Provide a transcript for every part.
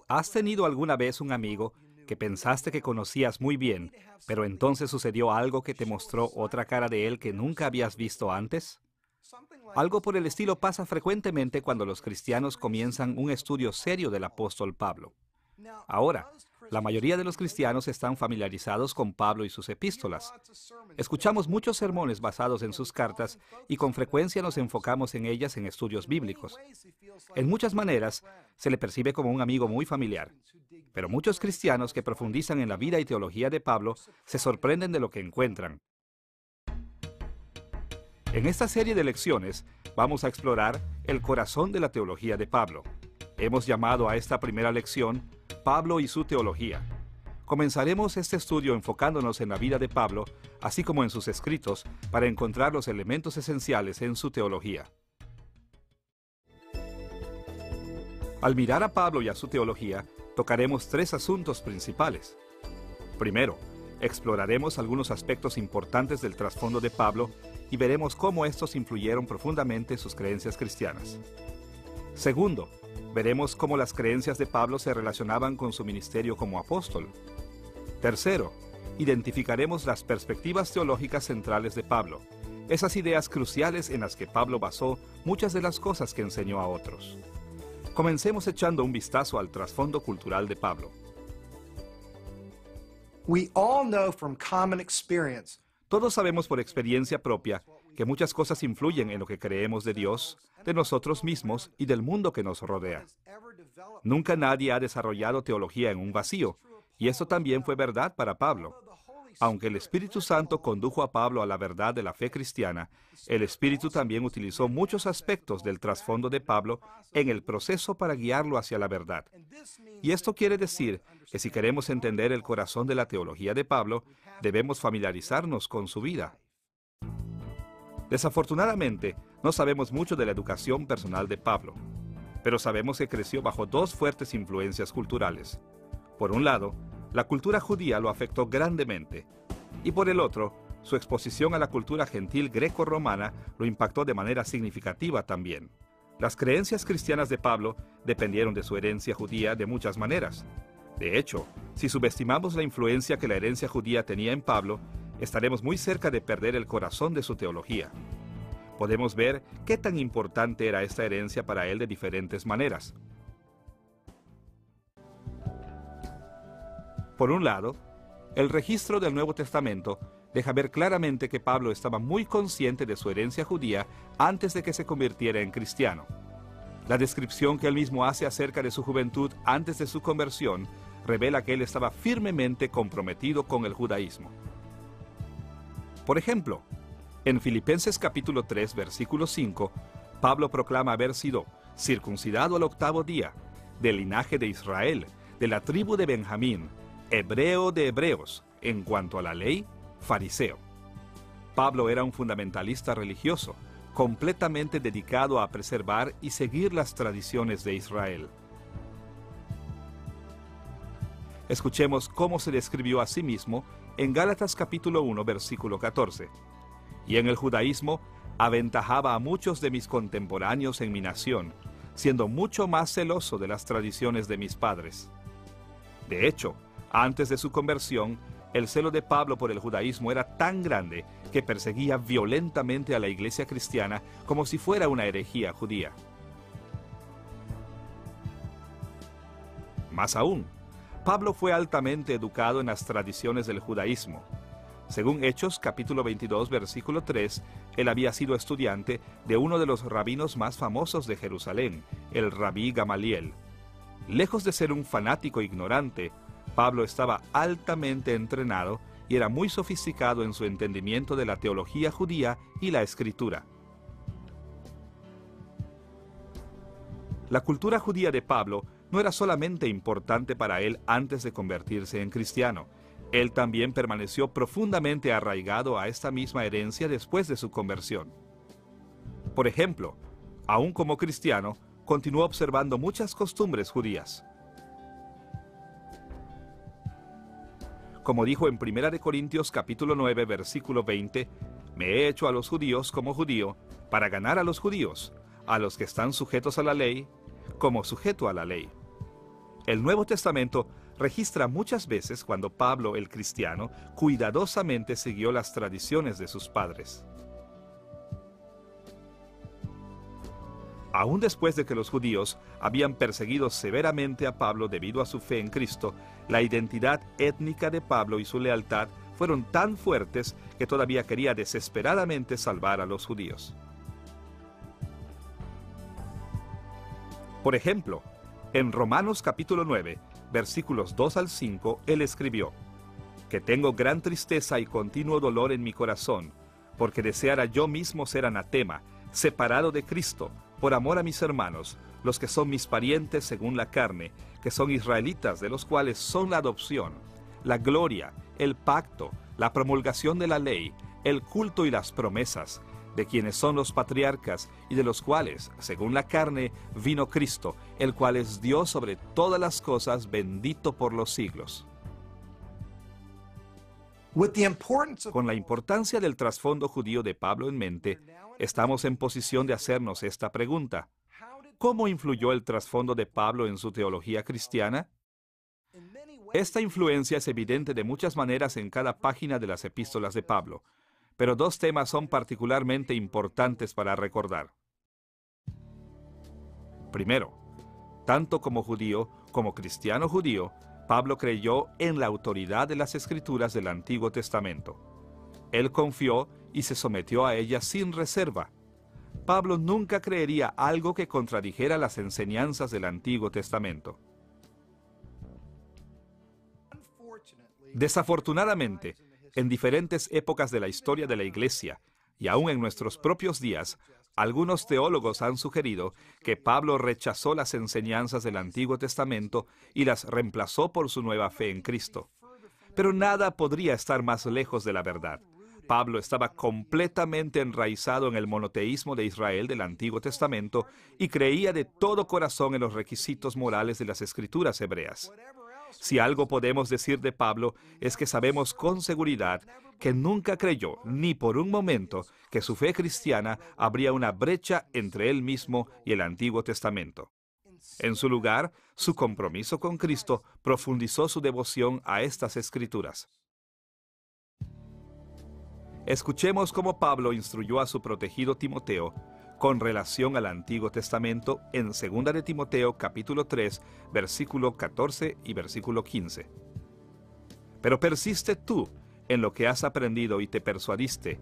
¿Has tenido alguna vez un amigo que pensaste que conocías muy bien, pero entonces sucedió algo que te mostró otra cara de él que nunca habías visto antes? Algo por el estilo pasa frecuentemente cuando los cristianos comienzan un estudio serio del apóstol Pablo. Ahora, la mayoría de los cristianos están familiarizados con Pablo y sus epístolas. Escuchamos muchos sermones basados en sus cartas y con frecuencia nos enfocamos en ellas en estudios bíblicos. En muchas maneras, se le percibe como un amigo muy familiar. Pero muchos cristianos que profundizan en la vida y teología de Pablo se sorprenden de lo que encuentran. En esta serie de lecciones vamos a explorar el corazón de la teología de Pablo. Hemos llamado a esta primera lección Pablo y su teología. Comenzaremos este estudio enfocándonos en la vida de Pablo, así como en sus escritos, para encontrar los elementos esenciales en su teología. Al mirar a Pablo y a su teología, tocaremos tres asuntos principales. Primero, exploraremos algunos aspectos importantes del trasfondo de Pablo y veremos cómo estos influyeron profundamente en sus creencias cristianas. Segundo, veremos cómo las creencias de Pablo se relacionaban con su ministerio como apóstol. Tercero, identificaremos las perspectivas teológicas centrales de Pablo, esas ideas cruciales en las que Pablo basó muchas de las cosas que enseñó a otros. Comencemos echando un vistazo al trasfondo cultural de Pablo. We all know from common experience Todos sabemos por experiencia propia que muchas cosas influyen en lo que creemos de Dios, de nosotros mismos y del mundo que nos rodea. Nunca nadie ha desarrollado teología en un vacío, y eso también fue verdad para Pablo. Aunque el Espíritu Santo condujo a Pablo a la verdad de la fe cristiana, el Espíritu también utilizó muchos aspectos del trasfondo de Pablo en el proceso para guiarlo hacia la verdad. Y esto quiere decir que si queremos entender el corazón de la teología de Pablo, debemos familiarizarnos con su vida. Desafortunadamente, no sabemos mucho de la educación personal de Pablo, pero sabemos que creció bajo dos fuertes influencias culturales. Por un lado, la cultura judía lo afectó grandemente, y por el otro, su exposición a la cultura gentil greco-romana lo impactó de manera significativa también. Las creencias cristianas de Pablo dependieron de su herencia judía de muchas maneras. De hecho, si subestimamos la influencia que la herencia judía tenía en Pablo, estaremos muy cerca de perder el corazón de su teología. Podemos ver qué tan importante era esta herencia para él de diferentes maneras. Por un lado, el registro del Nuevo Testamento deja ver claramente que Pablo estaba muy consciente de su herencia judía antes de que se convirtiera en cristiano. La descripción que él mismo hace acerca de su juventud antes de su conversión revela que él estaba firmemente comprometido con el judaísmo. Por ejemplo, en Filipenses capítulo 3, versículo 5, Pablo proclama haber sido circuncidado al octavo día, del linaje de Israel, de la tribu de Benjamín, hebreo de hebreos, en cuanto a la ley, fariseo. Pablo era un fundamentalista religioso, completamente dedicado a preservar y seguir las tradiciones de Israel. Escuchemos cómo se describió a sí mismo en Gálatas capítulo 1, versículo 14. Y en el judaísmo aventajaba a muchos de mis contemporáneos en mi nación, siendo mucho más celoso de las tradiciones de mis padres. De hecho, antes de su conversión, el celo de Pablo por el judaísmo era tan grande que perseguía violentamente a la iglesia cristiana como si fuera una herejía judía. Más aún, Pablo fue altamente educado en las tradiciones del judaísmo. Según Hechos capítulo 22, versículo 3, él había sido estudiante de uno de los rabinos más famosos de Jerusalén, el rabí Gamaliel. Lejos de ser un fanático ignorante, Pablo estaba altamente entrenado y era muy sofisticado en su entendimiento de la teología judía y la escritura. La cultura judía de Pablo no era solamente importante para él antes de convertirse en cristiano. Él también permaneció profundamente arraigado a esta misma herencia después de su conversión. Por ejemplo, aún como cristiano, continuó observando muchas costumbres judías. Como dijo en 1 Corintios capítulo 9, versículo 20, «Me he hecho a los judíos como judío, para ganar a los judíos, a los que están sujetos a la ley, como sujeto a la ley». El Nuevo Testamento registra muchas veces cuando Pablo, el cristiano, cuidadosamente siguió las tradiciones de sus padres. Aún después de que los judíos habían perseguido severamente a Pablo debido a su fe en Cristo, la identidad étnica de Pablo y su lealtad fueron tan fuertes que todavía quería desesperadamente salvar a los judíos. Por ejemplo, en Romanos capítulo 9, versículos 2 al 5, él escribió: «Que tengo gran tristeza y continuo dolor en mi corazón, porque deseara yo mismo ser anatema, separado de Cristo, por amor a mis hermanos, los que son mis parientes según la carne, que son israelitas, de los cuales son la adopción, la gloria, el pacto, la promulgación de la ley, el culto y las promesas, de quienes son los patriarcas, y de los cuales, según la carne, vino Cristo, el cual es Dios sobre todas las cosas, bendito por los siglos». Con la importancia del trasfondo judío de Pablo en mente, estamos en posición de hacernos esta pregunta: ¿cómo influyó el trasfondo de Pablo en su teología cristiana? Esta influencia es evidente de muchas maneras en cada página de las epístolas de Pablo, pero dos temas son particularmente importantes para recordar. Primero, tanto como judío como cristiano judío, Pablo creyó en la autoridad de las Escrituras del Antiguo Testamento. Él confió y se sometió a ellas sin reserva. Pablo nunca creería algo que contradijera las enseñanzas del Antiguo Testamento. Desafortunadamente, en diferentes épocas de la historia de la Iglesia, y aún en nuestros propios días, algunos teólogos han sugerido que Pablo rechazó las enseñanzas del Antiguo Testamento y las reemplazó por su nueva fe en Cristo. Pero nada podría estar más lejos de la verdad. Pablo estaba completamente enraizado en el monoteísmo de Israel del Antiguo Testamento y creía de todo corazón en los requisitos morales de las Escrituras hebreas. Si algo podemos decir de Pablo es que sabemos con seguridad que nunca creyó, ni por un momento, que su fe cristiana habría una brecha entre él mismo y el Antiguo Testamento. En su lugar, su compromiso con Cristo profundizó su devoción a estas Escrituras. Escuchemos cómo Pablo instruyó a su protegido Timoteo con relación al Antiguo Testamento en 2 de Timoteo capítulo 3, versículo 14 y versículo 15. «Pero persiste tú en lo que has aprendido y te persuadiste,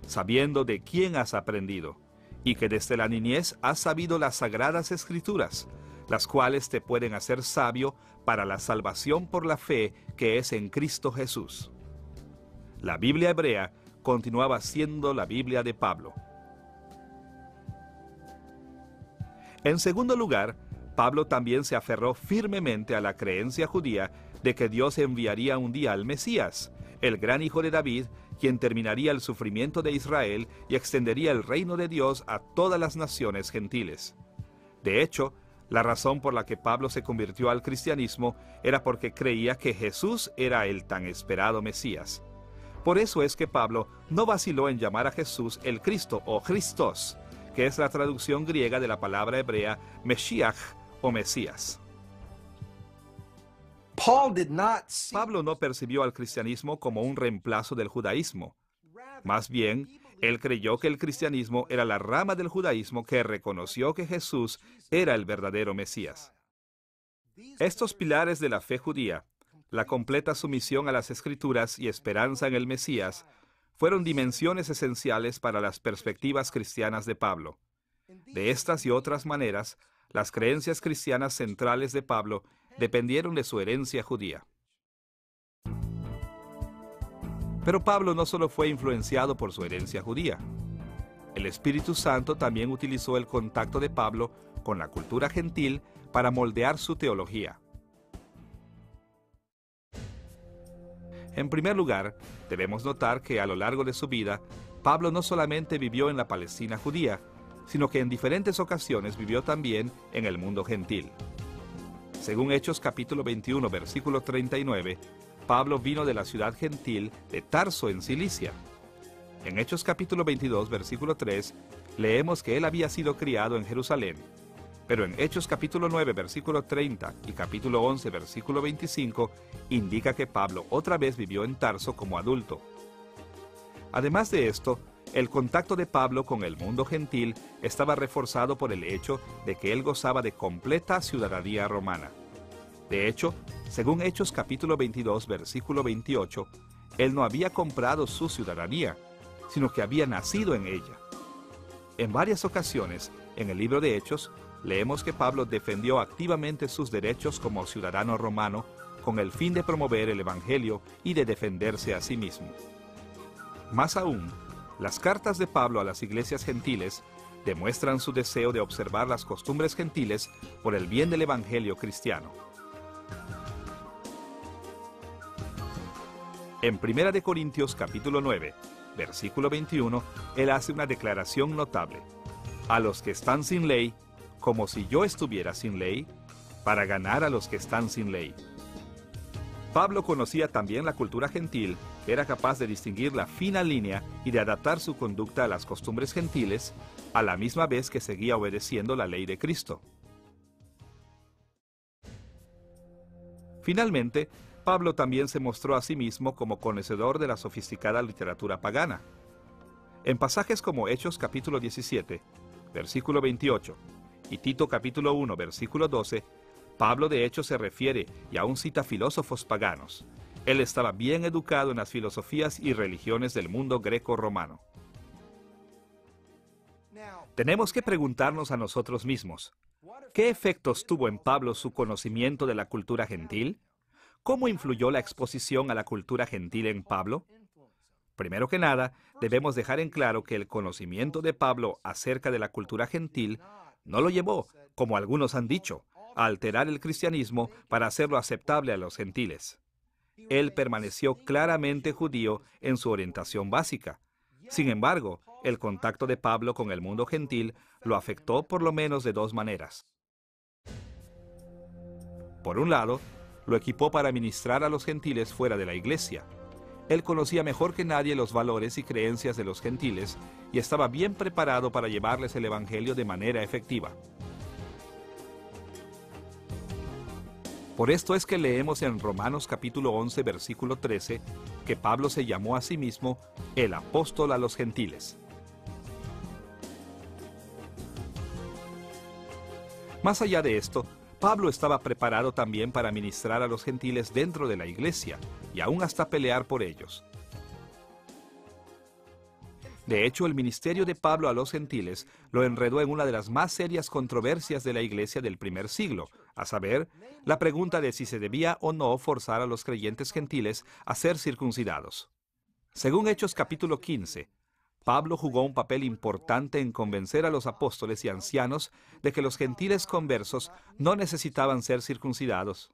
sabiendo de quién has aprendido, y que desde la niñez has sabido las sagradas Escrituras, las cuales te pueden hacer sabio para la salvación por la fe que es en Cristo Jesús». La Biblia hebrea continuaba siendo la Biblia de Pablo. En segundo lugar, Pablo también se aferró firmemente a la creencia judía de que Dios enviaría un día al Mesías, el gran hijo de David, quien terminaría el sufrimiento de Israel y extendería el reino de Dios a todas las naciones gentiles. De hecho, la razón por la que Pablo se convirtió al cristianismo era porque creía que Jesús era el tan esperado Mesías. Por eso es que Pablo no vaciló en llamar a Jesús el Cristo o Christos, que es la traducción griega de la palabra hebrea Meshiach o Mesías. Pablo no percibió al cristianismo como un reemplazo del judaísmo. Más bien, él creyó que el cristianismo era la rama del judaísmo que reconoció que Jesús era el verdadero Mesías. Estos pilares de la fe judía, la completa sumisión a las Escrituras y esperanza en el Mesías, fueron dimensiones esenciales para las perspectivas cristianas de Pablo. De estas y otras maneras, las creencias cristianas centrales de Pablo dependieron de su herencia judía. Pero Pablo no solo fue influenciado por su herencia judía. El Espíritu Santo también utilizó el contacto de Pablo con la cultura gentil para moldear su teología. En primer lugar, debemos notar que a lo largo de su vida, Pablo no solamente vivió en la Palestina judía, sino que en diferentes ocasiones vivió también en el mundo gentil. Según Hechos capítulo 21, versículo 39, Pablo vino de la ciudad gentil de Tarso en Cilicia. En Hechos capítulo 22, versículo 3, leemos que él había sido criado en Jerusalén. Pero en Hechos capítulo 9, versículo 30 y capítulo 11, versículo 25, indica que Pablo otra vez vivió en Tarso como adulto. Además de esto, el contacto de Pablo con el mundo gentil estaba reforzado por el hecho de que él gozaba de completa ciudadanía romana. De hecho, según Hechos capítulo 22, versículo 28, él no había comprado su ciudadanía, sino que había nacido en ella. En varias ocasiones, en el libro de Hechos, leemos que Pablo defendió activamente sus derechos como ciudadano romano con el fin de promover el Evangelio y de defenderse a sí mismo. Más aún, las cartas de Pablo a las iglesias gentiles demuestran su deseo de observar las costumbres gentiles por el bien del Evangelio cristiano. En 1 Corintios capítulo 9, versículo 21, él hace una declaración notable. A los que están sin ley, como si yo estuviera sin ley, para ganar a los que están sin ley. Pablo conocía también la cultura gentil, que era capaz de distinguir la fina línea y de adaptar su conducta a las costumbres gentiles, a la misma vez que seguía obedeciendo la ley de Cristo. Finalmente, Pablo también se mostró a sí mismo como conocedor de la sofisticada literatura pagana. En pasajes como Hechos capítulo 17, versículo 28, y Tito capítulo 1, versículo 12, Pablo de hecho se refiere y aún cita filósofos paganos. Él estaba bien educado en las filosofías y religiones del mundo greco-romano. Tenemos que preguntarnos a nosotros mismos, ¿qué efectos tuvo en Pablo su conocimiento de la cultura gentil? ¿Cómo influyó la exposición a la cultura gentil en Pablo? Primero que nada, debemos dejar en claro que el conocimiento de Pablo acerca de la cultura gentil no lo llevó, como algunos han dicho, a alterar el cristianismo para hacerlo aceptable a los gentiles. Él permaneció claramente judío en su orientación básica. Sin embargo, el contacto de Pablo con el mundo gentil lo afectó por lo menos de dos maneras. Por un lado, lo equipó para ministrar a los gentiles fuera de la iglesia. Él conocía mejor que nadie los valores y creencias de los gentiles y estaba bien preparado para llevarles el Evangelio de manera efectiva. Por esto es que leemos en Romanos capítulo 11, versículo 13, que Pablo se llamó a sí mismo el apóstol a los gentiles. Más allá de esto, Pablo estaba preparado también para ministrar a los gentiles dentro de la iglesia y aún hasta pelear por ellos. De hecho, el ministerio de Pablo a los gentiles lo enredó en una de las más serias controversias de la iglesia del primer siglo, a saber, la pregunta de si se debía o no forzar a los creyentes gentiles a ser circuncidados. Según Hechos capítulo 15, Pablo jugó un papel importante en convencer a los apóstoles y ancianos de que los gentiles conversos no necesitaban ser circuncidados.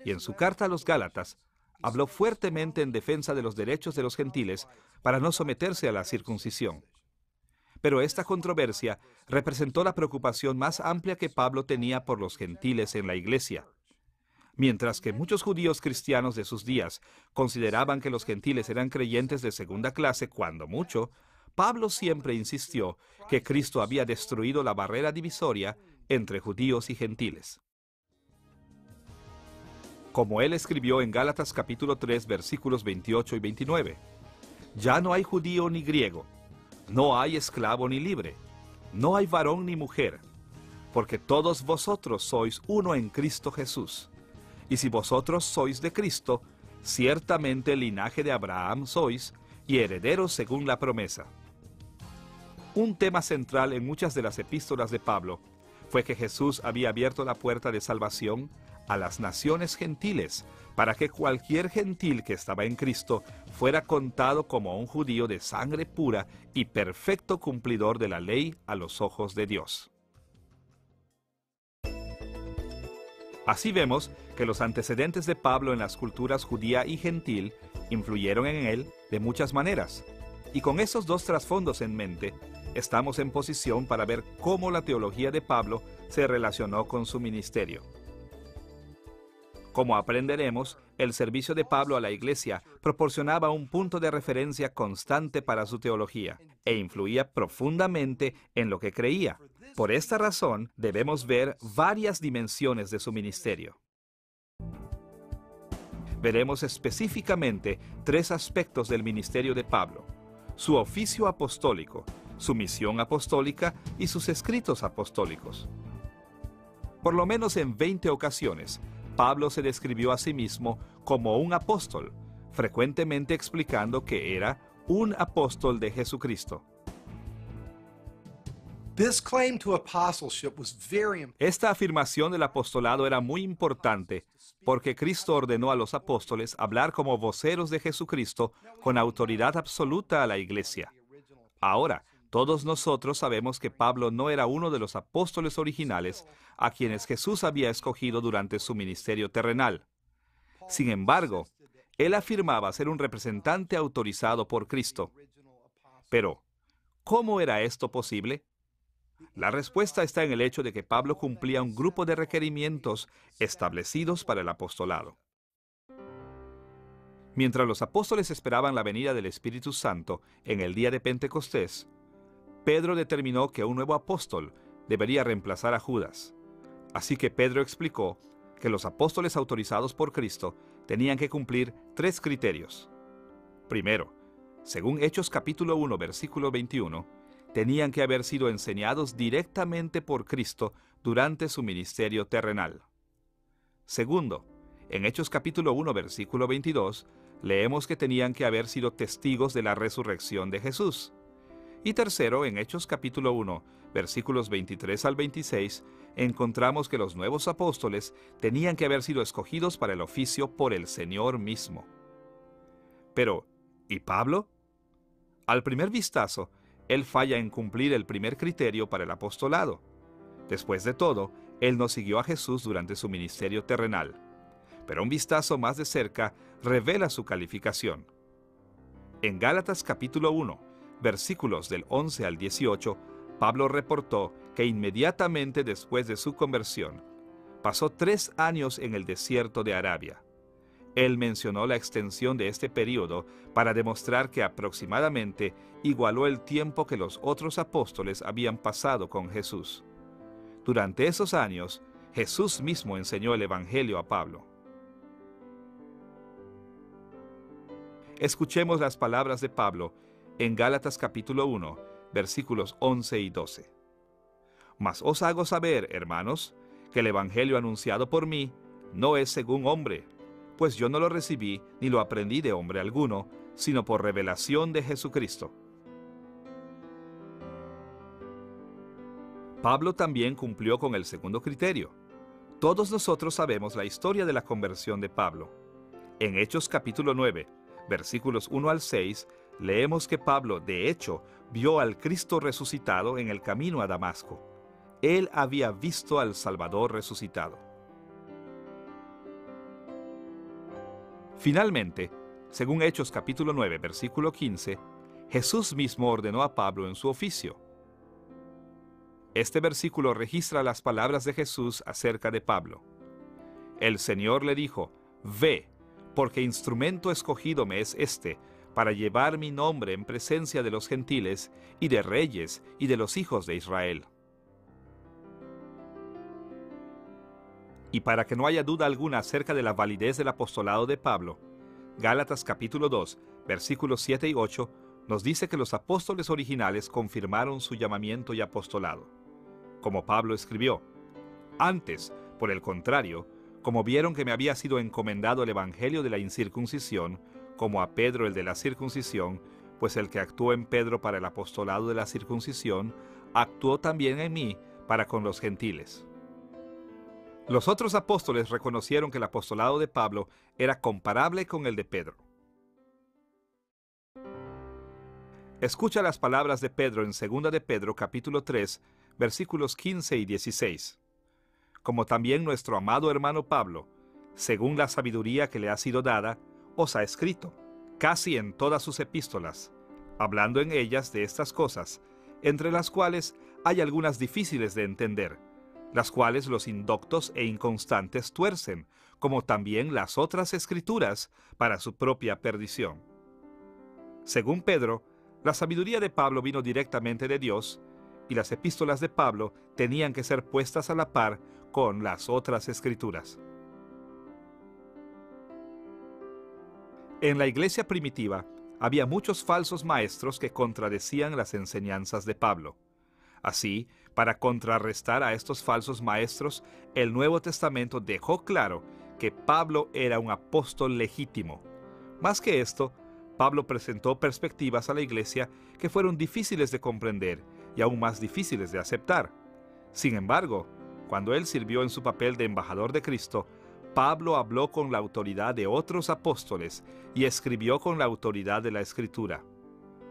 Y en su carta a los Gálatas, habló fuertemente en defensa de los derechos de los gentiles para no someterse a la circuncisión. Pero esta controversia representó la preocupación más amplia que Pablo tenía por los gentiles en la iglesia. Mientras que muchos judíos cristianos de sus días consideraban que los gentiles eran creyentes de segunda clase cuando mucho, Pablo siempre insistió que Cristo había destruido la barrera divisoria entre judíos y gentiles. Como él escribió en Gálatas capítulo 3, versículos 28 y 29, «Ya no hay judío ni griego, no hay esclavo ni libre, no hay varón ni mujer, porque todos vosotros sois uno en Cristo Jesús. Y si vosotros sois de Cristo, ciertamente linaje de Abraham sois, y herederos según la promesa». Un tema central en muchas de las epístolas de Pablo fue que Jesús había abierto la puerta de salvación a las naciones gentiles, para que cualquier gentil que estaba en Cristo fuera contado como un judío de sangre pura y perfecto cumplidor de la ley a los ojos de Dios. Así vemos que los antecedentes de Pablo en las culturas judía y gentil influyeron en él de muchas maneras. Y con esos dos trasfondos en mente, estamos en posición para ver cómo la teología de Pablo se relacionó con su ministerio. Como aprenderemos, el servicio de Pablo a la iglesia proporcionaba un punto de referencia constante para su teología e influía profundamente en lo que creía, Por esta razón, debemos ver varias dimensiones de su ministerio. Veremos específicamente tres aspectos del ministerio de Pablo: su oficio apostólico, su misión apostólica y sus escritos apostólicos. Por lo menos en 20 ocasiones, Pablo se describió a sí mismo como un apóstol, frecuentemente explicando que era un apóstol de Jesucristo. This claim to apostleship was very important. Esta afirmación del apostolado era muy importante porque Cristo ordenó a los apóstoles hablar como voceros de Jesucristo con autoridad absoluta a la iglesia. Ahora, todos nosotros sabemos que Pablo no era uno de los apóstoles originales a quienes Jesús había escogido durante su ministerio terrenal. Sin embargo, él afirmaba ser un representante autorizado por Cristo. Pero, ¿cómo era esto posible? La respuesta está en el hecho de que Pablo cumplía un grupo de requerimientos establecidos para el apostolado. Mientras los apóstoles esperaban la venida del Espíritu Santo en el día de Pentecostés, Pedro determinó que un nuevo apóstol debería reemplazar a Judas. Así que Pedro explicó que los apóstoles autorizados por Cristo tenían que cumplir tres criterios. Primero, según Hechos capítulo 1, versículo 21, tenían que haber sido enseñados directamente por Cristo durante su ministerio terrenal. Segundo, en Hechos capítulo 1, versículo 22, leemos que tenían que haber sido testigos de la resurrección de Jesús. Y tercero, en Hechos capítulo 1, versículos 23 al 26, encontramos que los nuevos apóstoles tenían que haber sido escogidos para el oficio por el Señor mismo. Pero, ¿y Pablo? Al primer vistazo, él falla en cumplir el primer criterio para el apostolado. Después de todo, él no siguió a Jesús durante su ministerio terrenal. Pero un vistazo más de cerca revela su calificación. En Gálatas capítulo 1, versículos del 11 al 18, Pablo reportó que inmediatamente después de su conversión, pasó 3 años en el desierto de Arabia. Él mencionó la extensión de este período para demostrar que aproximadamente igualó el tiempo que los otros apóstoles habían pasado con Jesús. Durante esos años, Jesús mismo enseñó el Evangelio a Pablo. Escuchemos las palabras de Pablo en Gálatas capítulo 1, versículos 11 y 12. Mas os hago saber, hermanos, que el Evangelio anunciado por mí no es según hombre, pues yo no lo recibí ni lo aprendí de hombre alguno, sino por revelación de Jesucristo. Pablo también cumplió con el segundo criterio. Todos nosotros sabemos la historia de la conversión de Pablo. En Hechos capítulo 9, versículos 1 al 6, leemos que Pablo, de hecho, vio al Cristo resucitado en el camino a Damasco. Él había visto al Salvador resucitado. Finalmente, según Hechos capítulo 9, versículo 15, Jesús mismo ordenó a Pablo en su oficio. Este versículo registra las palabras de Jesús acerca de Pablo. El Señor le dijo: «Ve, porque instrumento escogido me es este, para llevar mi nombre en presencia de los gentiles, y de reyes, y de los hijos de Israel». Y para que no haya duda alguna acerca de la validez del apostolado de Pablo, Gálatas capítulo 2, versículos 7 y 8, nos dice que los apóstoles originales confirmaron su llamamiento y apostolado. Como Pablo escribió: «Antes, por el contrario, como vieron que me había sido encomendado el evangelio de la incircuncisión, como a Pedro el de la circuncisión, pues el que actuó en Pedro para el apostolado de la circuncisión, actuó también en mí para con los gentiles». Los otros apóstoles reconocieron que el apostolado de Pablo era comparable con el de Pedro. Escucha las palabras de Pedro en 2 de Pedro capítulo 3, versículos 15 y 16. Como también nuestro amado hermano Pablo, según la sabiduría que le ha sido dada, os ha escrito, casi en todas sus epístolas, hablando en ellas de estas cosas, entre las cuales hay algunas difíciles de entender, las cuales los indoctos e inconstantes tuercen, como también las otras escrituras, para su propia perdición. Según Pedro, la sabiduría de Pablo vino directamente de Dios, y las epístolas de Pablo tenían que ser puestas a la par con las otras escrituras. En la iglesia primitiva había muchos falsos maestros que contradecían las enseñanzas de Pablo. Así, para contrarrestar a estos falsos maestros, el Nuevo Testamento dejó claro que Pablo era un apóstol legítimo. Más que esto, Pablo presentó perspectivas a la iglesia que fueron difíciles de comprender y aún más difíciles de aceptar. Sin embargo, cuando él sirvió en su papel de embajador de Cristo, Pablo habló con la autoridad de otros apóstoles y escribió con la autoridad de la Escritura.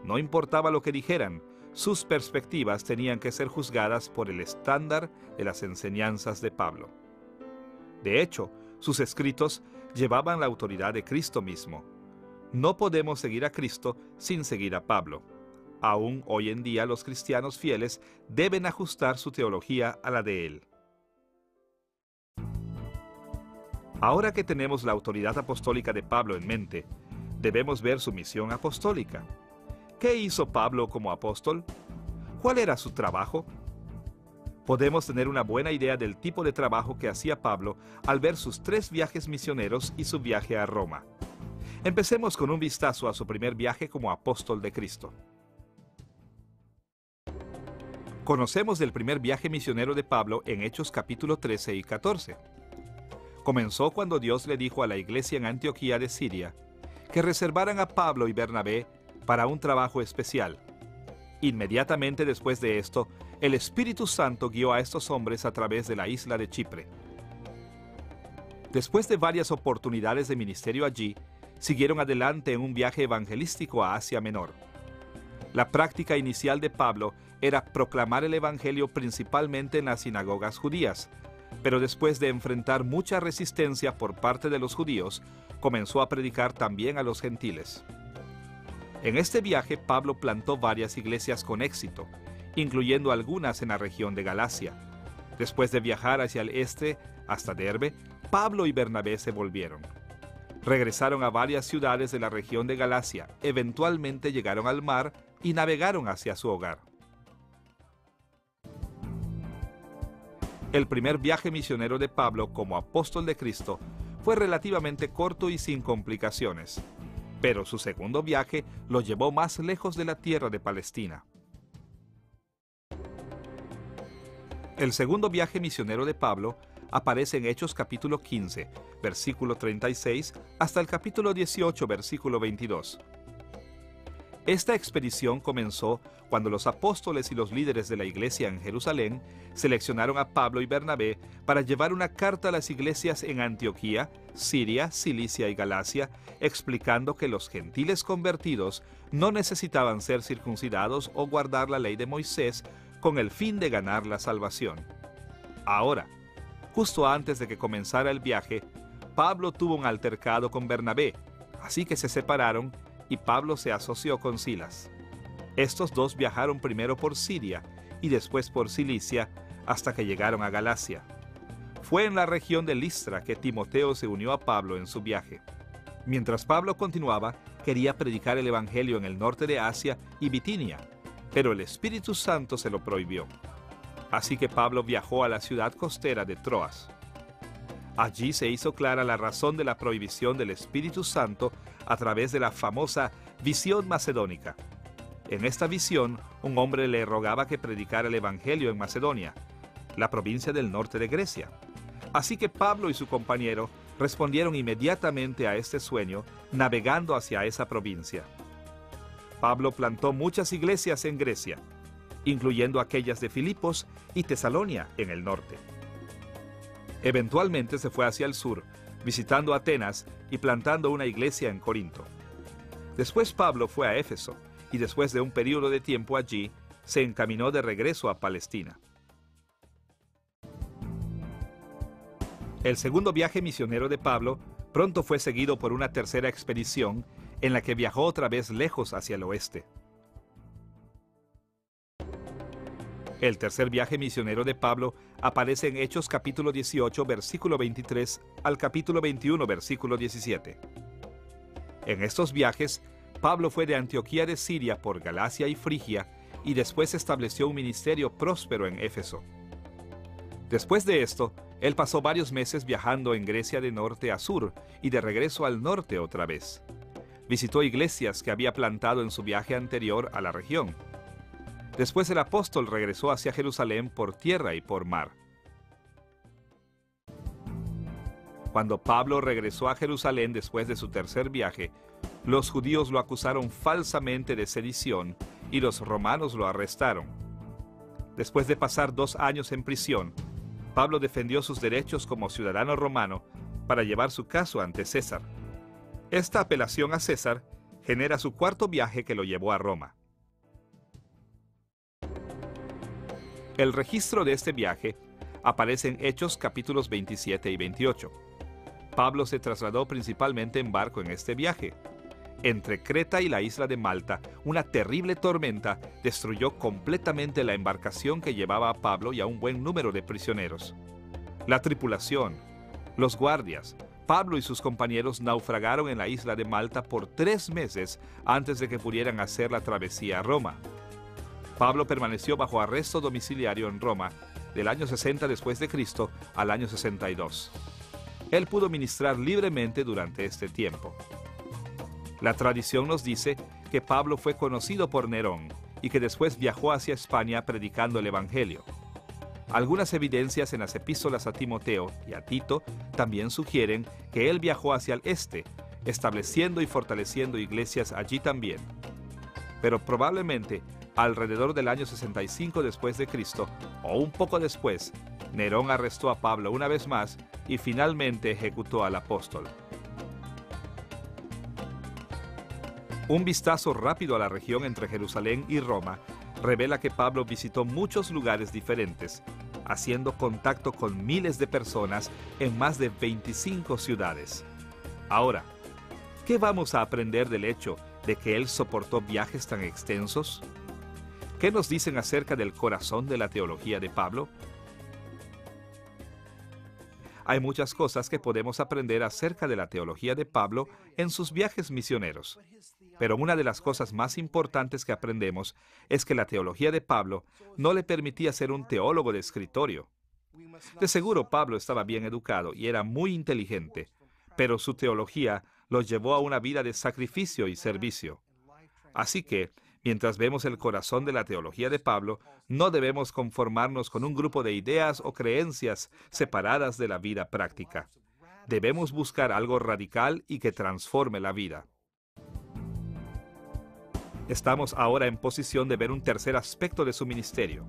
No importaba lo que dijeran, sus perspectivas tenían que ser juzgadas por el estándar de las enseñanzas de Pablo. De hecho, sus escritos llevaban la autoridad de Cristo mismo. No podemos seguir a Cristo sin seguir a Pablo. Aún hoy en día los cristianos fieles deben ajustar su teología a la de él. Ahora que tenemos la autoridad apostólica de Pablo en mente, debemos ver su misión apostólica. ¿Qué hizo Pablo como apóstol? ¿Cuál era su trabajo? Podemos tener una buena idea del tipo de trabajo que hacía Pablo al ver sus 3 viajes misioneros y su viaje a Roma. Empecemos con un vistazo a su primer viaje como apóstol de Cristo. Conocemos del primer viaje misionero de Pablo en Hechos capítulo 13 y 14. Comenzó cuando Dios le dijo a la iglesia en Antioquía de Siria que reservaran a Pablo y Bernabé para un trabajo especial. Inmediatamente después de esto, el Espíritu Santo guió a estos hombres a través de la isla de Chipre. Después de varias oportunidades de ministerio allí, siguieron adelante en un viaje evangelístico a Asia Menor. La práctica inicial de Pablo era proclamar el evangelio principalmente en las sinagogas judías, pero después de enfrentar mucha resistencia por parte de los judíos, comenzó a predicar también a los gentiles. En este viaje, Pablo plantó varias iglesias con éxito, incluyendo algunas en la región de Galacia. Después de viajar hacia el este, hasta Derbe, Pablo y Bernabé se volvieron. Regresaron a varias ciudades de la región de Galacia, eventualmente llegaron al mar y navegaron hacia su hogar. El primer viaje misionero de Pablo como apóstol de Cristo fue relativamente corto y sin complicaciones, pero su segundo viaje lo llevó más lejos de la tierra de Palestina. El segundo viaje misionero de Pablo aparece en Hechos capítulo 15, versículo 36, hasta el capítulo 18, versículo 22. Esta expedición comenzó cuando los apóstoles y los líderes de la iglesia en Jerusalén seleccionaron a Pablo y Bernabé para llevar una carta a las iglesias en Antioquía, Siria, Cilicia y Galacia, explicando que los gentiles convertidos no necesitaban ser circuncidados o guardar la ley de Moisés con el fin de ganar la salvación. Ahora, justo antes de que comenzara el viaje, Pablo tuvo un altercado con Bernabé, así que se separaron y Pablo se asoció con Silas. Estos dos viajaron primero por Siria y después por Cilicia hasta que llegaron a Galacia. Fue en la región de Listra que Timoteo se unió a Pablo en su viaje. Mientras Pablo continuaba, quería predicar el evangelio en el norte de Asia y Bitinia, pero el Espíritu Santo se lo prohibió. Así que Pablo viajó a la ciudad costera de Troas. Allí se hizo clara la razón de la prohibición del Espíritu Santo a través de la famosa visión macedónica. En esta visión, un hombre le rogaba que predicara el evangelio en Macedonia, la provincia del norte de Grecia. Así que Pablo y su compañero respondieron inmediatamente a este sueño, navegando hacia esa provincia. Pablo plantó muchas iglesias en Grecia, incluyendo aquellas de Filipos y Tesalonia en el norte. Eventualmente se fue hacia el sur, visitando Atenas y plantando una iglesia en Corinto. Después Pablo fue a Éfeso, y después de un periodo de tiempo allí, se encaminó de regreso a Palestina. El segundo viaje misionero de Pablo pronto fue seguido por una tercera expedición en la que viajó otra vez lejos hacia el oeste. El tercer viaje misionero de Pablo aparece en Hechos capítulo 18, versículo 23 al capítulo 21, versículo 17. En estos viajes, Pablo fue de Antioquía de Siria por Galacia y Frigia y después estableció un ministerio próspero en Éfeso. Después de esto, él pasó varios meses viajando en Grecia de norte a sur y de regreso al norte otra vez. Visitó iglesias que había plantado en su viaje anterior a la región. Después el apóstol regresó hacia Jerusalén por tierra y por mar. Cuando Pablo regresó a Jerusalén después de su tercer viaje, los judíos lo acusaron falsamente de sedición y los romanos lo arrestaron. Después de pasar 2 años en prisión, Pablo defendió sus derechos como ciudadano romano para llevar su caso ante César. Esta apelación a César genera su cuarto viaje que lo llevó a Roma. El registro de este viaje aparece en Hechos capítulos 27 y 28. Pablo se trasladó principalmente en barco en este viaje. Entre Creta y la isla de Malta, una terrible tormenta destruyó completamente la embarcación que llevaba a Pablo y a un buen número de prisioneros. La tripulación, los guardias, Pablo y sus compañeros naufragaron en la isla de Malta por 3 meses antes de que pudieran hacer la travesía a Roma. Pablo permaneció bajo arresto domiciliario en Roma del año 60 después de Cristo al año 62. Él pudo ministrar libremente durante este tiempo. La tradición nos dice que Pablo fue conocido por Nerón y que después viajó hacia España predicando el Evangelio. Algunas evidencias en las epístolas a Timoteo y a Tito también sugieren que él viajó hacia el este, estableciendo y fortaleciendo iglesias allí también. Pero probablemente, alrededor del año 65 después de Cristo, o un poco después, Nerón arrestó a Pablo una vez más y finalmente ejecutó al apóstol. Un vistazo rápido a la región entre Jerusalén y Roma revela que Pablo visitó muchos lugares diferentes, haciendo contacto con miles de personas en más de 25 ciudades. Ahora, ¿qué vamos a aprender del hecho de que él soportó viajes tan extensos? ¿Qué nos dicen acerca del corazón de la teología de Pablo? Hay muchas cosas que podemos aprender acerca de la teología de Pablo en sus viajes misioneros. Pero una de las cosas más importantes que aprendemos es que la teología de Pablo no le permitía ser un teólogo de escritorio. De seguro Pablo estaba bien educado y era muy inteligente, pero su teología lo llevó a una vida de sacrificio y servicio. Así que, mientras vemos el corazón de la teología de Pablo, no debemos conformarnos con un grupo de ideas o creencias separadas de la vida práctica. Debemos buscar algo radical y que transforme la vida. Estamos ahora en posición de ver un tercer aspecto de su ministerio,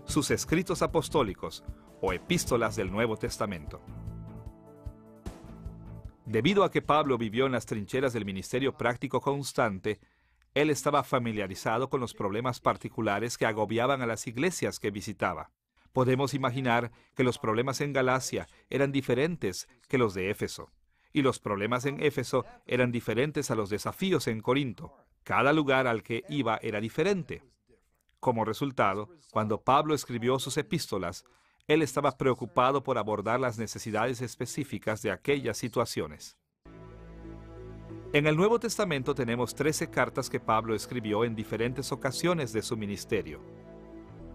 sus escritos apostólicos o epístolas del Nuevo Testamento. Debido a que Pablo vivió en las trincheras del ministerio práctico constante, él estaba familiarizado con los problemas particulares que agobiaban a las iglesias que visitaba. Podemos imaginar que los problemas en Galacia eran diferentes que los de Éfeso, y los problemas en Éfeso eran diferentes a los desafíos en Corinto. Cada lugar al que iba era diferente. Como resultado, cuando Pablo escribió sus epístolas, él estaba preocupado por abordar las necesidades específicas de aquellas situaciones. En el Nuevo Testamento tenemos 13 cartas que Pablo escribió en diferentes ocasiones de su ministerio.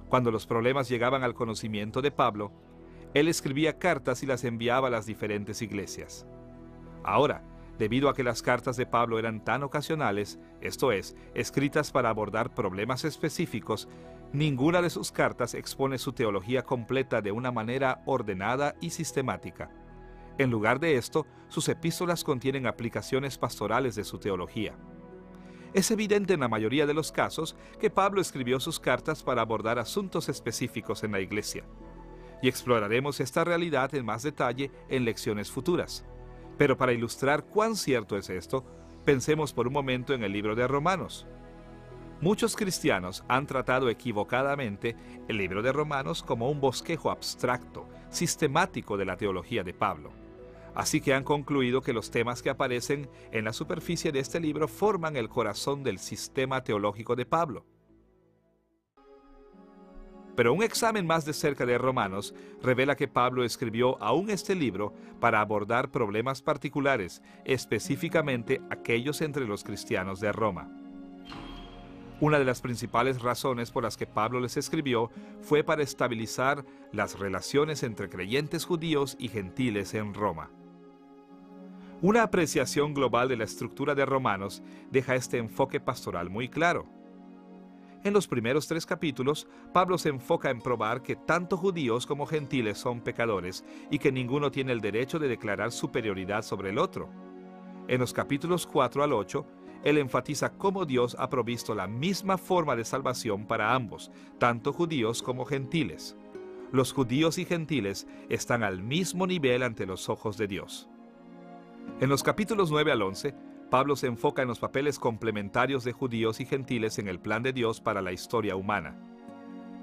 Cuando los problemas llegaban al conocimiento de Pablo, él escribía cartas y las enviaba a las diferentes iglesias. Ahora, debido a que las cartas de Pablo eran tan ocasionales, esto es, escritas para abordar problemas específicos, ninguna de sus cartas expone su teología completa de una manera ordenada y sistemática. En lugar de esto, sus epístolas contienen aplicaciones pastorales de su teología. Es evidente en la mayoría de los casos que Pablo escribió sus cartas para abordar asuntos específicos en la iglesia. Y exploraremos esta realidad en más detalle en lecciones futuras. Pero para ilustrar cuán cierto es esto, pensemos por un momento en el libro de Romanos. Muchos cristianos han tratado equivocadamente el libro de Romanos como un bosquejo abstracto, sistemático de la teología de Pablo. Así que han concluido que los temas que aparecen en la superficie de este libro forman el corazón del sistema teológico de Pablo. Pero un examen más de cerca de Romanos revela que Pablo escribió aún este libro para abordar problemas particulares, específicamente aquellos entre los cristianos de Roma. Una de las principales razones por las que Pablo les escribió fue para estabilizar las relaciones entre creyentes judíos y gentiles en Roma. Una apreciación global de la estructura de Romanos deja este enfoque pastoral muy claro. En los primeros 3 capítulos, Pablo se enfoca en probar que tanto judíos como gentiles son pecadores y que ninguno tiene el derecho de declarar superioridad sobre el otro. En los capítulos 4 al 8, él enfatiza cómo Dios ha provisto la misma forma de salvación para ambos, tanto judíos como gentiles. Los judíos y gentiles están al mismo nivel ante los ojos de Dios. En los capítulos 9 al 11, Pablo se enfoca en los papeles complementarios de judíos y gentiles en el plan de Dios para la historia humana.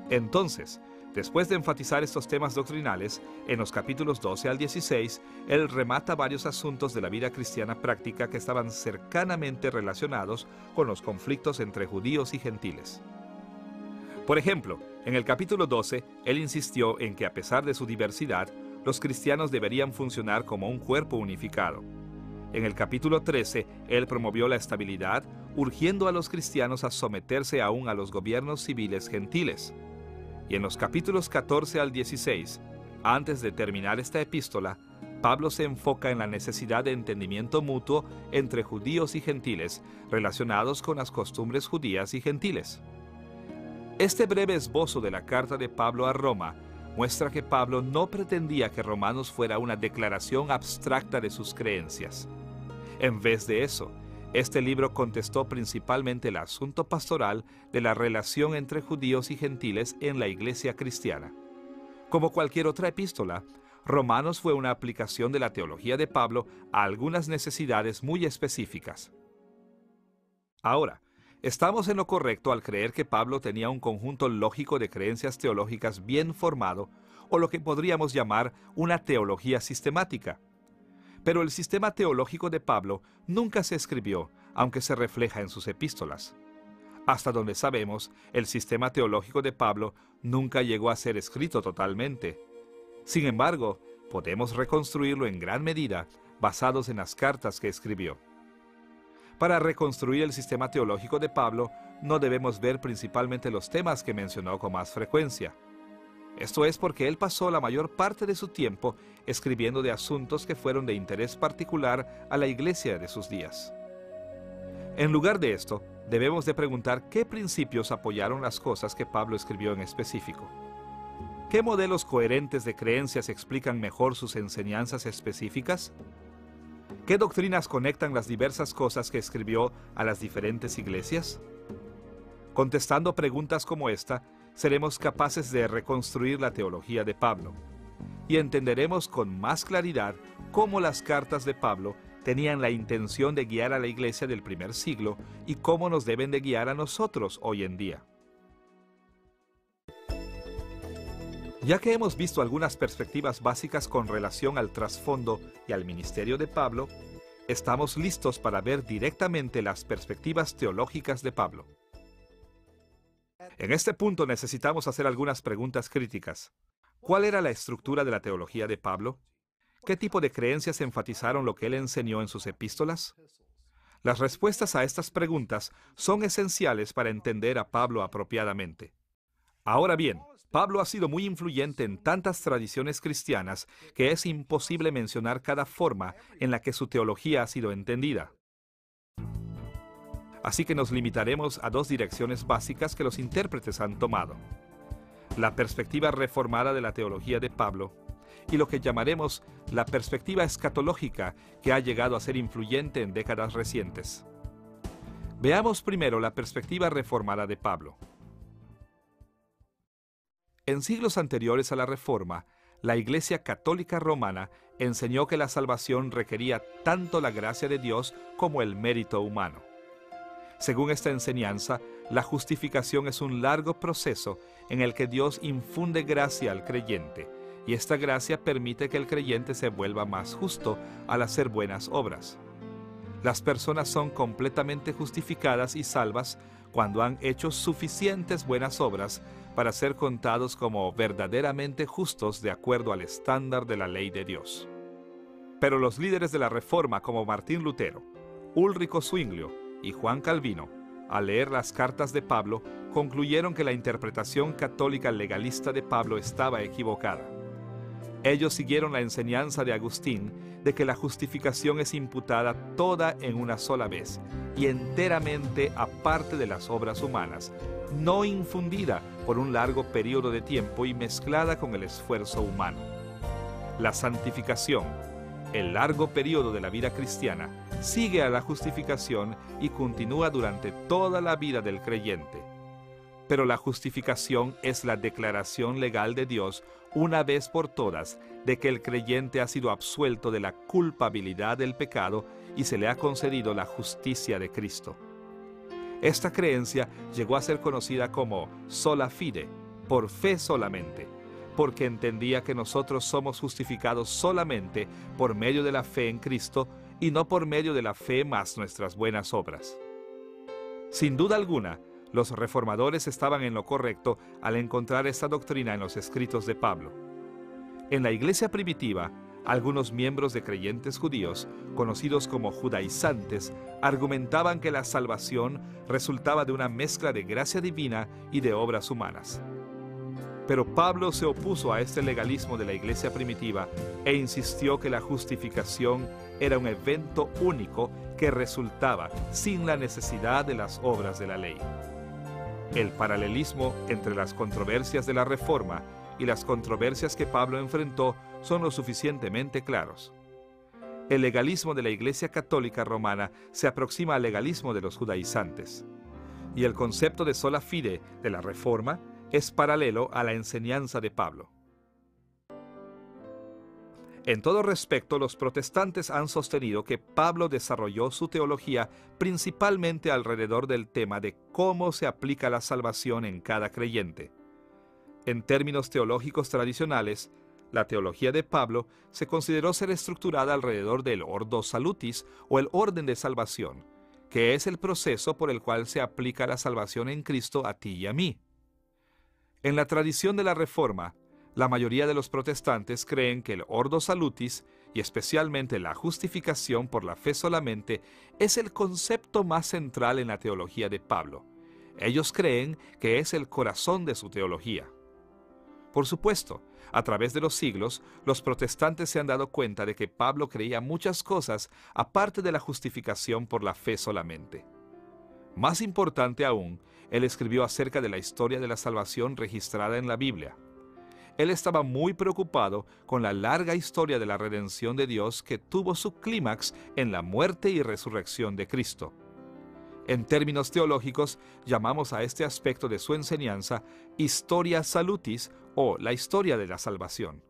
Entonces, después de enfatizar estos temas doctrinales, en los capítulos 12 al 16, él remata varios asuntos de la vida cristiana práctica que estaban cercanamente relacionados con los conflictos entre judíos y gentiles. Por ejemplo, en el capítulo 12, él insistió en que a pesar de su diversidad, los cristianos deberían funcionar como un cuerpo unificado. En el capítulo 13, él promovió la estabilidad, urgiendo a los cristianos a someterse aún a los gobiernos civiles gentiles. Y en los capítulos 14 al 16, antes de terminar esta epístola, Pablo se enfoca en la necesidad de entendimiento mutuo entre judíos y gentiles relacionados con las costumbres judías y gentiles. Este breve esbozo de la carta de Pablo a Roma muestra que Pablo no pretendía que Romanos fuera una declaración abstracta de sus creencias. En vez de eso, este libro contestó principalmente el asunto pastoral de la relación entre judíos y gentiles en la iglesia cristiana. Como cualquier otra epístola, Romanos fue una aplicación de la teología de Pablo a algunas necesidades muy específicas. Ahora, estamos en lo correcto al creer que Pablo tenía un conjunto lógico de creencias teológicas bien formado, o lo que podríamos llamar una teología sistemática. Pero el sistema teológico de Pablo nunca se escribió, aunque se refleja en sus epístolas. Hasta donde sabemos, el sistema teológico de Pablo nunca llegó a ser escrito totalmente. Sin embargo, podemos reconstruirlo en gran medida basados en las cartas que escribió. Para reconstruir el sistema teológico de Pablo, no debemos ver principalmente los temas que mencionó con más frecuencia. Esto es porque él pasó la mayor parte de su tiempo escribiendo de asuntos que fueron de interés particular a la iglesia de sus días. En lugar de esto, debemos de preguntar qué principios apoyaron las cosas que Pablo escribió en específico. ¿Qué modelos coherentes de creencias explican mejor sus enseñanzas específicas? ¿Qué doctrinas conectan las diversas cosas que escribió a las diferentes iglesias? Contestando preguntas como esta, seremos capaces de reconstruir la teología de Pablo y entenderemos con más claridad cómo las cartas de Pablo tenían la intención de guiar a la iglesia del primer siglo y cómo nos deben de guiar a nosotros hoy en día. Ya que hemos visto algunas perspectivas básicas con relación al trasfondo y al ministerio de Pablo, estamos listos para ver directamente las perspectivas teológicas de Pablo. En este punto necesitamos hacer algunas preguntas críticas. ¿Cuál era la estructura de la teología de Pablo? ¿Qué tipo de creencias enfatizaron lo que él enseñó en sus epístolas? Las respuestas a estas preguntas son esenciales para entender a Pablo apropiadamente. Ahora bien, Pablo ha sido muy influyente en tantas tradiciones cristianas que es imposible mencionar cada forma en la que su teología ha sido entendida. Así que nos limitaremos a 2 direcciones básicas que los intérpretes han tomado: la perspectiva reformada de la teología de Pablo y lo que llamaremos la perspectiva escatológica, que ha llegado a ser influyente en décadas recientes. Veamos primero la perspectiva reformada de Pablo. En siglos anteriores a la Reforma, la Iglesia Católica Romana enseñó que la salvación requería tanto la gracia de Dios como el mérito humano. Según esta enseñanza, la justificación es un largo proceso en el que Dios infunde gracia al creyente, y esta gracia permite que el creyente se vuelva más justo al hacer buenas obras. Las personas son completamente justificadas y salvas cuando han hecho suficientes buenas obras para ser contados como verdaderamente justos de acuerdo al estándar de la ley de Dios. Pero los líderes de la Reforma como Martín Lutero, Ulrico Zwinglio y Juan Calvino al leer las cartas de Pablo, concluyeron que la interpretación católica legalista de Pablo estaba equivocada. Ellos siguieron la enseñanza de Agustín de que la justificación es imputada toda en una sola vez y enteramente aparte de las obras humanas, no infundida por un largo periodo de tiempo y mezclada con el esfuerzo humano. La santificación, el largo periodo de la vida cristiana, sigue a la justificación y continúa durante toda la vida del creyente. Pero la justificación es la declaración legal de Dios una vez por todas de que el creyente ha sido absuelto de la culpabilidad del pecado y se le ha concedido la justicia de Cristo. Esta creencia llegó a ser conocida como sola fide, por fe solamente, porque entendía que nosotros somos justificados solamente por medio de la fe en Cristo y no por medio de la fe más nuestras buenas obras. Sin duda alguna, los reformadores estaban en lo correcto al encontrar esta doctrina en los escritos de Pablo. En la iglesia primitiva, algunos miembros de creyentes judíos, conocidos como judaizantes, argumentaban que la salvación resultaba de una mezcla de gracia divina y de obras humanas. Pero Pablo se opuso a este legalismo de la iglesia primitiva e insistió que la justificación era un evento único que resultaba sin la necesidad de las obras de la ley. El paralelismo entre las controversias de la Reforma y las controversias que Pablo enfrentó son lo suficientemente claros. El legalismo de la Iglesia Católica Romana se aproxima al legalismo de los judaizantes, y el concepto de sola fide de la Reforma es paralelo a la enseñanza de Pablo. En todo respecto, los protestantes han sostenido que Pablo desarrolló su teología principalmente alrededor del tema de cómo se aplica la salvación en cada creyente. En términos teológicos tradicionales, la teología de Pablo se consideró ser estructurada alrededor del ordo salutis o el orden de salvación, que es el proceso por el cual se aplica la salvación en Cristo a ti y a mí. En la tradición de la Reforma, la mayoría de los protestantes creen que el ordo salutis, y especialmente la justificación por la fe solamente, es el concepto más central en la teología de Pablo. Ellos creen que es el corazón de su teología. Por supuesto, a través de los siglos, los protestantes se han dado cuenta de que Pablo creía muchas cosas aparte de la justificación por la fe solamente. Más importante aún, él escribió acerca de la historia de la salvación registrada en la Biblia. Él estaba muy preocupado con la larga historia de la redención de Dios que tuvo su clímax en la muerte y resurrección de Cristo. En términos teológicos, llamamos a este aspecto de su enseñanza historia salutis o la historia de la salvación.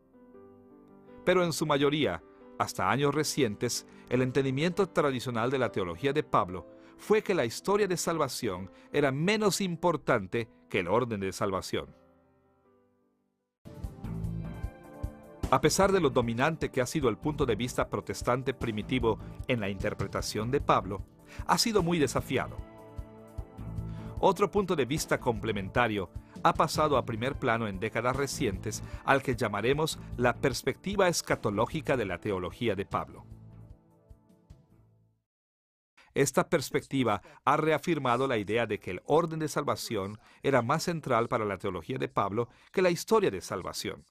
Pero en su mayoría, hasta años recientes, el entendimiento tradicional de la teología de Pablo fue que la historia de salvación era menos importante que el orden de salvación. A pesar de lo dominante que ha sido el punto de vista protestante primitivo en la interpretación de Pablo, ha sido muy desafiado. Otro punto de vista complementario ha pasado a primer plano en décadas recientes, al que llamaremos la perspectiva escatológica de la teología de Pablo. Esta perspectiva ha reafirmado la idea de que el orden de salvación era más central para la teología de Pablo que la historia de salvación.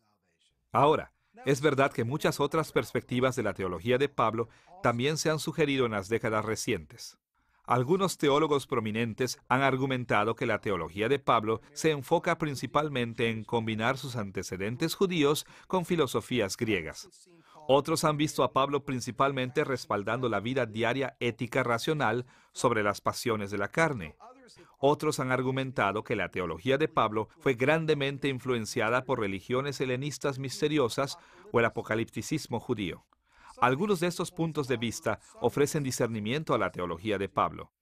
Ahora, es verdad que muchas otras perspectivas de la teología de Pablo también se han sugerido en las décadas recientes. Algunos teólogos prominentes han argumentado que la teología de Pablo se enfoca principalmente en combinar sus antecedentes judíos con filosofías griegas. Otros han visto a Pablo principalmente respaldando la vida diaria ética racional sobre las pasiones de la carne. Otros han argumentado que la teología de Pablo fue grandemente influenciada por religiones helenistas misteriosas o el apocalipticismo judío. Algunos de estos puntos de vista ofrecen discernimiento a la teología de Pablo,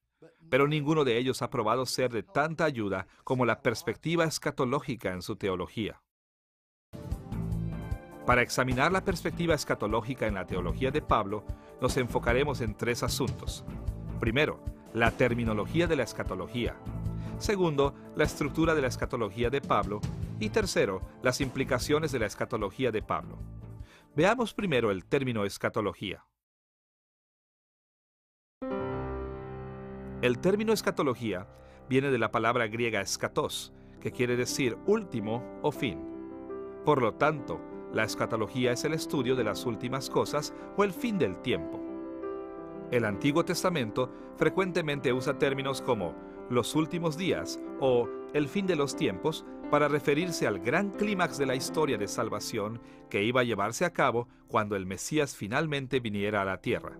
pero ninguno de ellos ha probado ser de tanta ayuda como la perspectiva escatológica en su teología. Para examinar la perspectiva escatológica en la teología de Pablo, nos enfocaremos en tres asuntos. Primero, la terminología de la escatología. Segundo, la estructura de la escatología de Pablo. Y tercero, las implicaciones de la escatología de Pablo. Veamos primero el término escatología. El término escatología viene de la palabra griega eschatos, que quiere decir último o fin. Por lo tanto, la escatología es el estudio de las últimas cosas o el fin del tiempo. El Antiguo Testamento frecuentemente usa términos como los últimos días o el fin de los tiempos para referirse al gran clímax de la historia de salvación que iba a llevarse a cabo cuando el Mesías finalmente viniera a la tierra.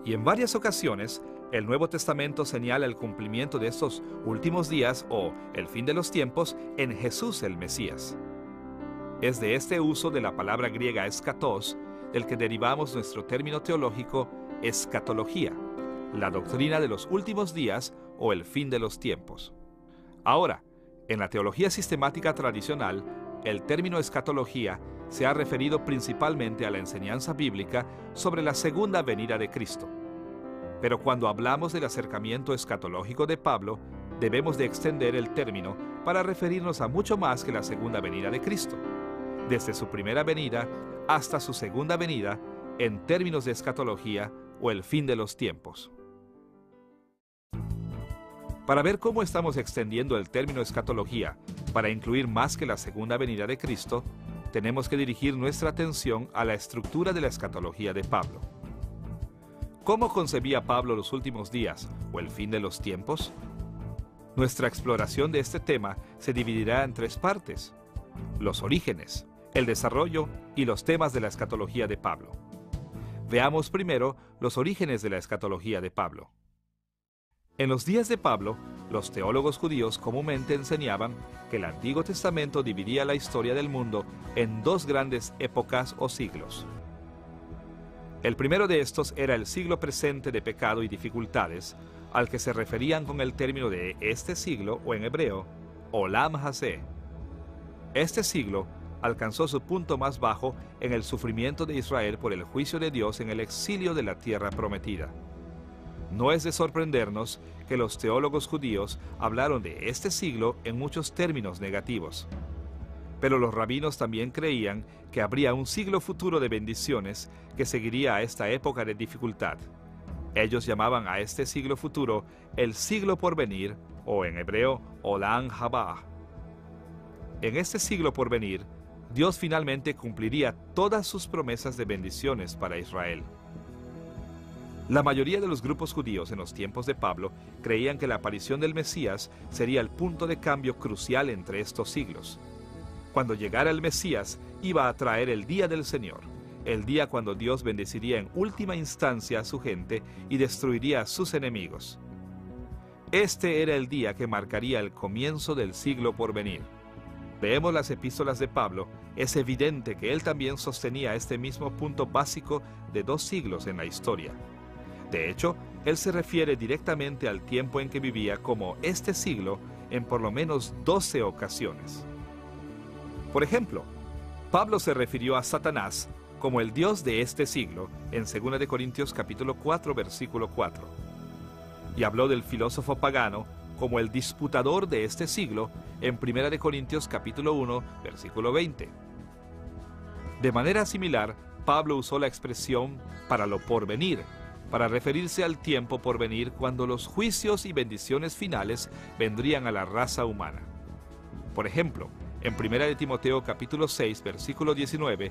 Y en varias ocasiones, el Nuevo Testamento señala el cumplimiento de estos últimos días o el fin de los tiempos en Jesús el Mesías. Es de este uso de la palabra griega eschatos del que derivamos nuestro término teológico escatología, la doctrina de los últimos días o el fin de los tiempos. Ahora, en la teología sistemática tradicional, el término escatología se ha referido principalmente a la enseñanza bíblica sobre la segunda venida de Cristo. Pero cuando hablamos del acercamiento escatológico de Pablo, debemos de extender el término para referirnos a mucho más que la segunda venida de Cristo, desde su primera venida hasta su segunda venida, en términos de escatología o el fin de los tiempos. Para ver cómo estamos extendiendo el término escatología para incluir más que la segunda venida de Cristo, tenemos que dirigir nuestra atención a la estructura de la escatología de Pablo. ¿Cómo concebía Pablo los últimos días o el fin de los tiempos? Nuestra exploración de este tema se dividirá en tres partes: los orígenes, el desarrollo y los temas de la escatología de Pablo. Veamos primero los orígenes de la escatología de Pablo. En los días de Pablo, los teólogos judíos comúnmente enseñaban que el Antiguo Testamento dividía la historia del mundo en dos grandes épocas o siglos. El primero de estos era el siglo presente de pecado y dificultades, al que se referían con el término de este siglo, o en hebreo, Olam Hazeh. Este siglo alcanzó su punto más bajo en el sufrimiento de Israel por el juicio de Dios en el exilio de la tierra prometida. No es de sorprendernos que los teólogos judíos hablaron de este siglo en muchos términos negativos. Pero los rabinos también creían que habría un siglo futuro de bendiciones que seguiría a esta época de dificultad. Ellos llamaban a este siglo futuro el siglo por venir, o en hebreo, Olam Haba. En este siglo por venir, Dios finalmente cumpliría todas sus promesas de bendiciones para Israel. La mayoría de los grupos judíos en los tiempos de Pablo creían que la aparición del Mesías sería el punto de cambio crucial entre estos siglos. Cuando llegara el Mesías, iba a traer el día del Señor, el día cuando Dios bendeciría en última instancia a su gente y destruiría a sus enemigos. Este era el día que marcaría el comienzo del siglo por venir. Leemos las epístolas de Pablo, es evidente que él también sostenía este mismo punto básico de dos siglos en la historia. De hecho, él se refiere directamente al tiempo en que vivía como este siglo en por lo menos 12 ocasiones. Por ejemplo, Pablo se refirió a Satanás como el Dios de este siglo en 2 Corintios capítulo 4, versículo 4. Y habló del filósofo pagano como el disputador de este siglo en 1 Corintios capítulo 1, versículo 20. De manera similar, Pablo usó la expresión para lo porvenir, para referirse al tiempo por venir cuando los juicios y bendiciones finales vendrían a la raza humana. Por ejemplo, en 1 Timoteo capítulo 6, versículo 19,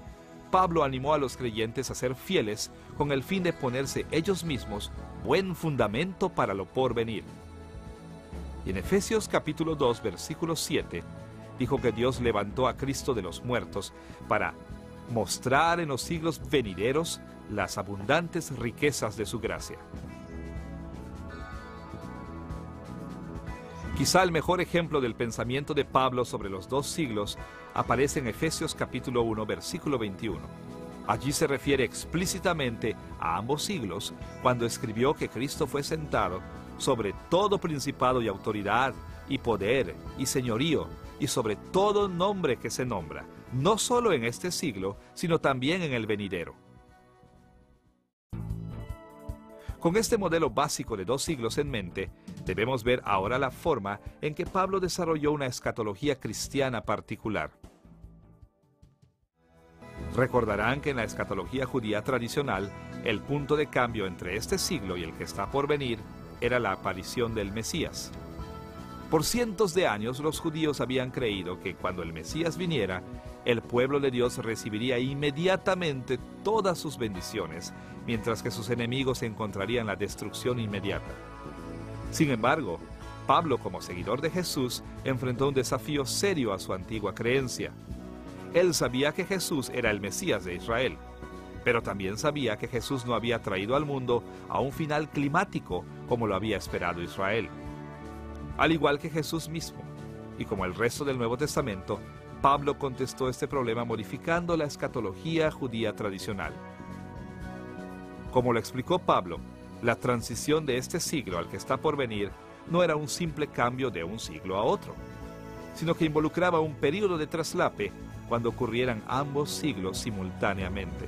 Pablo animó a los creyentes a ser fieles con el fin de ponerse ellos mismos buen fundamento para lo porvenir. Y en Efesios capítulo 2, versículo 7, dijo que Dios levantó a Cristo de los muertos para mostrar en los siglos venideros las abundantes riquezas de su gracia. Quizá el mejor ejemplo del pensamiento de Pablo sobre los dos siglos aparece en Efesios capítulo 1, versículo 21. Allí se refiere explícitamente a ambos siglos cuando escribió que Cristo fue sentado sobre todo principado y autoridad, y poder, y señorío, y sobre todo nombre que se nombra, no solo en este siglo, sino también en el venidero. Con este modelo básico de dos siglos en mente, debemos ver ahora la forma en que Pablo desarrolló una escatología cristiana particular. Recordarán que en la escatología judía tradicional, el punto de cambio entre este siglo y el que está por venir era la aparición del Mesías. Por cientos de años los judíos habían creído que cuando el Mesías viniera, el pueblo de Dios recibiría inmediatamente todas sus bendiciones, mientras que sus enemigos encontrarían la destrucción inmediata. Sin embargo, Pablo, como seguidor de Jesús, enfrentó un desafío serio a su antigua creencia. Él sabía que Jesús era el Mesías de Israel, pero también sabía que Jesús no había traído al mundo a un final climático como lo había esperado Israel. Al igual que Jesús mismo, y como el resto del Nuevo Testamento, Pablo contestó este problema modificando la escatología judía tradicional. Como lo explicó Pablo, la transición de este siglo al que está por venir no era un simple cambio de un siglo a otro, sino que involucraba un período de traslape cuando ocurrieran ambos siglos simultáneamente.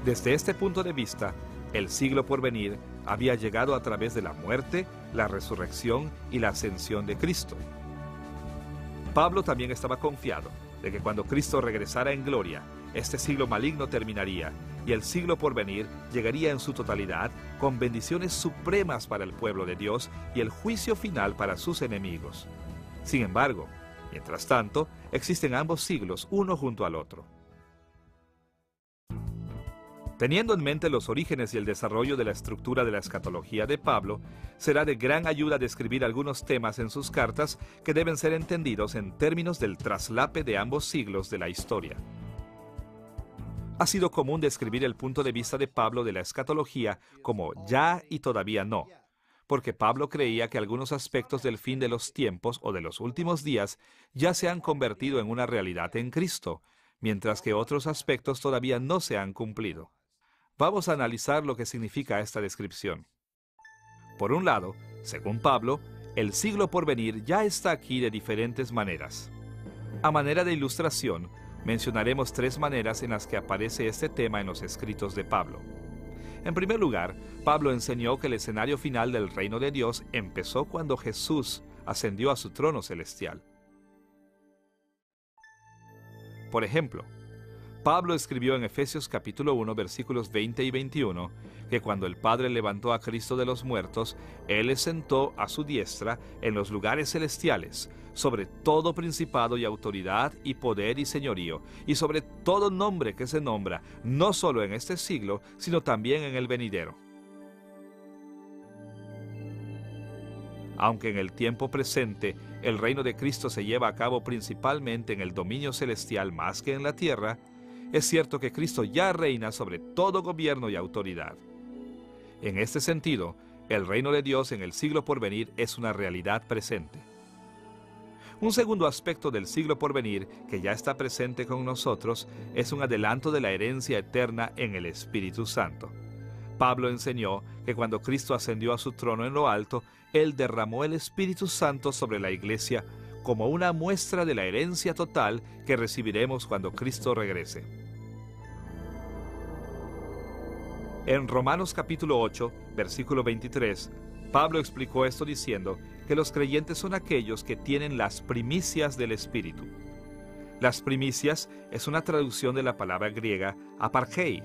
Desde este punto de vista, el siglo por venir había llegado a través de la muerte, la resurrección y la ascensión de Cristo. Pablo también estaba confiado de que cuando Cristo regresara en gloria, este siglo maligno terminaría y el siglo por venir llegaría en su totalidad con bendiciones supremas para el pueblo de Dios y el juicio final para sus enemigos. Sin embargo, mientras tanto, existen ambos siglos uno junto al otro. Teniendo en mente los orígenes y el desarrollo de la estructura de la escatología de Pablo, será de gran ayuda describir algunos temas en sus cartas que deben ser entendidos en términos del traslape de ambos siglos de la historia. Ha sido común describir el punto de vista de Pablo de la escatología como ya y todavía no, porque Pablo creía que algunos aspectos del fin de los tiempos o de los últimos días ya se han convertido en una realidad en Cristo, mientras que otros aspectos todavía no se han cumplido. Vamos a analizar lo que significa esta descripción. Por un lado, según Pablo, el siglo por venir ya está aquí de diferentes maneras. A manera de ilustración, mencionaremos 3 maneras en las que aparece este tema en los escritos de Pablo. En primer lugar, Pablo enseñó que el escenario final del reino de Dios empezó cuando Jesús ascendió a su trono celestial. Por ejemplo, Pablo escribió en Efesios capítulo 1, versículos 20 y 21, que cuando el Padre levantó a Cristo de los muertos, Él le sentó a su diestra en los lugares celestiales, sobre todo principado y autoridad y poder y señorío, y sobre todo nombre que se nombra, no solo en este siglo, sino también en el venidero. Aunque en el tiempo presente el reino de Cristo se lleva a cabo principalmente en el dominio celestial más que en la tierra, es cierto que Cristo ya reina sobre todo gobierno y autoridad. En este sentido, el reino de Dios en el siglo por venir es una realidad presente. Un segundo aspecto del siglo por venir, que ya está presente con nosotros, es un adelanto de la herencia eterna en el Espíritu Santo. Pablo enseñó que cuando Cristo ascendió a su trono en lo alto, Él derramó el Espíritu Santo sobre la iglesia como una muestra de la herencia total que recibiremos cuando Cristo regrese. En Romanos capítulo 8, versículo 23, Pablo explicó esto diciendo que los creyentes son aquellos que tienen las primicias del Espíritu. Las primicias es una traducción de la palabra griega aparchei,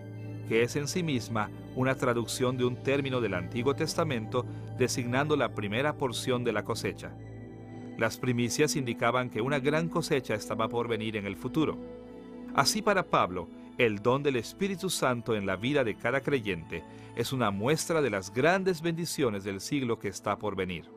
que es en sí misma una traducción de un término del Antiguo Testamento designando la primera porción de la cosecha. Las primicias indicaban que una gran cosecha estaba por venir en el futuro. Así para Pablo, el don del Espíritu Santo en la vida de cada creyente es una muestra de las grandes bendiciones del siglo que está por venir.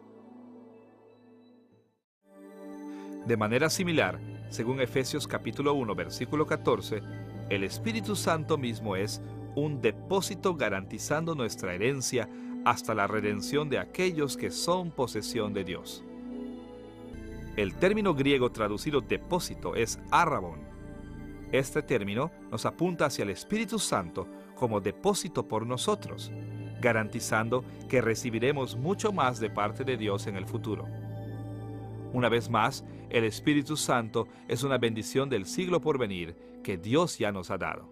De manera similar, según Efesios capítulo 1, versículo 14, el Espíritu Santo mismo es un depósito garantizando nuestra herencia hasta la redención de aquellos que son posesión de Dios. El término griego traducido depósito es arrabon. Este término nos apunta hacia el Espíritu Santo como depósito por nosotros, garantizando que recibiremos mucho más de parte de Dios en el futuro. Una vez más, el Espíritu Santo es una bendición del siglo por venir que Dios ya nos ha dado.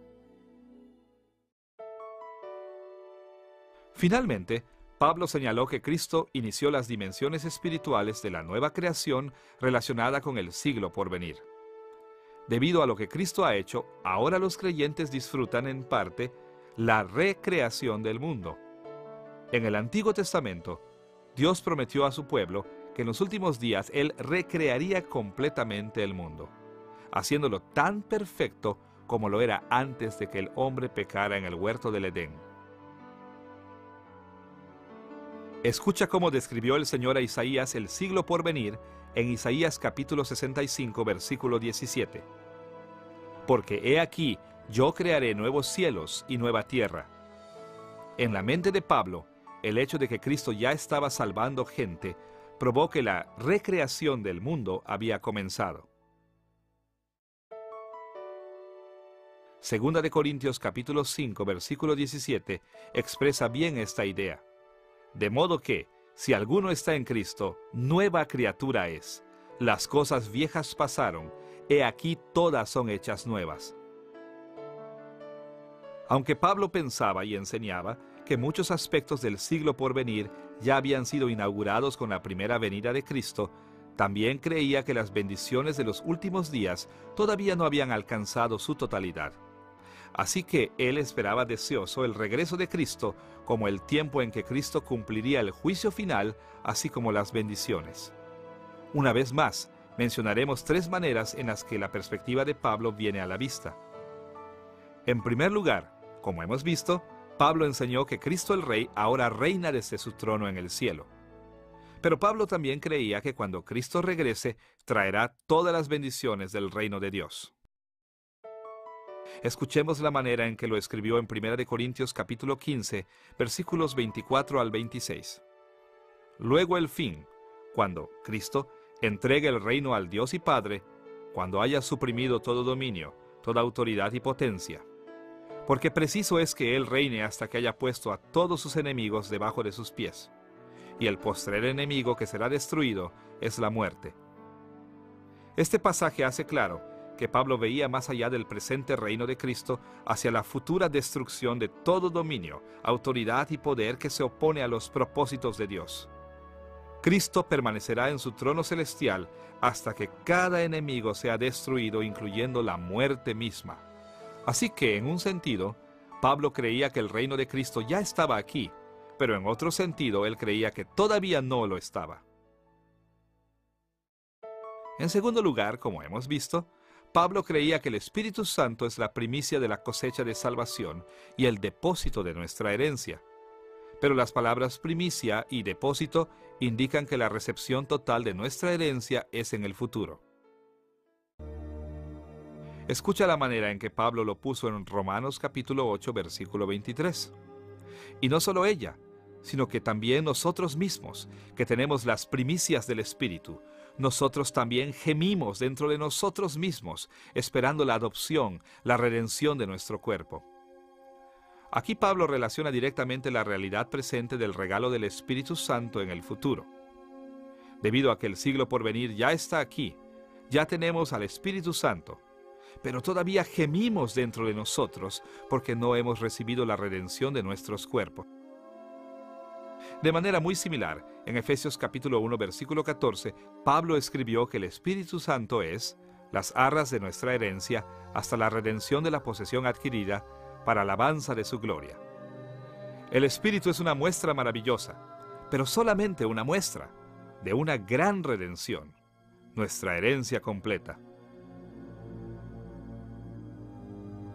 Finalmente, Pablo señaló que Cristo inició las dimensiones espirituales de la nueva creación relacionada con el siglo por venir. Debido a lo que Cristo ha hecho, ahora los creyentes disfrutan en parte la recreación del mundo. En el Antiguo Testamento, Dios prometió a su pueblo que en los últimos días Él recrearía completamente el mundo, haciéndolo tan perfecto como lo era antes de que el hombre pecara en el huerto del Edén. Escucha cómo describió el Señor a Isaías el siglo por venir en Isaías capítulo 65, versículo 17. Porque he aquí, yo crearé nuevos cielos y nueva tierra. En la mente de Pablo, el hecho de que Cristo ya estaba salvando gente probó que la recreación del mundo había comenzado. Segunda de Corintios capítulo 5, versículo 17, expresa bien esta idea. De modo que, si alguno está en Cristo, nueva criatura es. Las cosas viejas pasaron, he aquí todas son hechas nuevas. Aunque Pablo pensaba y enseñaba que muchos aspectos del siglo por venir ya habían sido inaugurados con la primera venida de Cristo, también creía que las bendiciones de los últimos días todavía no habían alcanzado su totalidad. Así que él esperaba deseoso el regreso de Cristo como el tiempo en que Cristo cumpliría el juicio final, así como las bendiciones. Una vez más, mencionaremos tres maneras en las que la perspectiva de Pablo viene a la vista. En primer lugar, como hemos visto, Pablo enseñó que Cristo el Rey ahora reina desde su trono en el cielo. Pero Pablo también creía que cuando Cristo regrese, traerá todas las bendiciones del reino de Dios. Escuchemos la manera en que lo escribió en 1 de Corintios capítulo 15, versículos 24 al 26. Luego el fin, cuando Cristo entregue el reino al Dios y Padre, cuando haya suprimido todo dominio, toda autoridad y potencia. Porque preciso es que Él reine hasta que haya puesto a todos sus enemigos debajo de sus pies. Y el postrer enemigo que será destruido es la muerte. Este pasaje hace claro que Pablo veía más allá del presente reino de Cristo hacia la futura destrucción de todo dominio, autoridad y poder que se opone a los propósitos de Dios. Cristo permanecerá en su trono celestial hasta que cada enemigo sea destruido, incluyendo la muerte misma. Así que, en un sentido, Pablo creía que el reino de Cristo ya estaba aquí, pero en otro sentido él creía que todavía no lo estaba. En segundo lugar, como hemos visto, Pablo creía que el Espíritu Santo es la primicia de la cosecha de salvación y el depósito de nuestra herencia. Pero las palabras primicia y depósito indican que la recepción total de nuestra herencia es en el futuro. Escucha la manera en que Pablo lo puso en Romanos capítulo 8, versículo 23. Y no solo ella, sino que también nosotros mismos, que tenemos las primicias del Espíritu, nosotros también gemimos dentro de nosotros mismos, esperando la adopción, la redención de nuestro cuerpo. Aquí Pablo relaciona directamente la realidad presente del regalo del Espíritu Santo en el futuro. Debido a que el siglo por venir ya está aquí, ya tenemos al Espíritu Santo, pero todavía gemimos dentro de nosotros porque no hemos recibido la redención de nuestros cuerpos. De manera muy similar, en Efesios capítulo 1, versículo 14, Pablo escribió que el Espíritu Santo es las arras de nuestra herencia hasta la redención de la posesión adquirida para alabanza de su gloria. El Espíritu es una muestra maravillosa, pero solamente una muestra de una gran redención, nuestra herencia completa.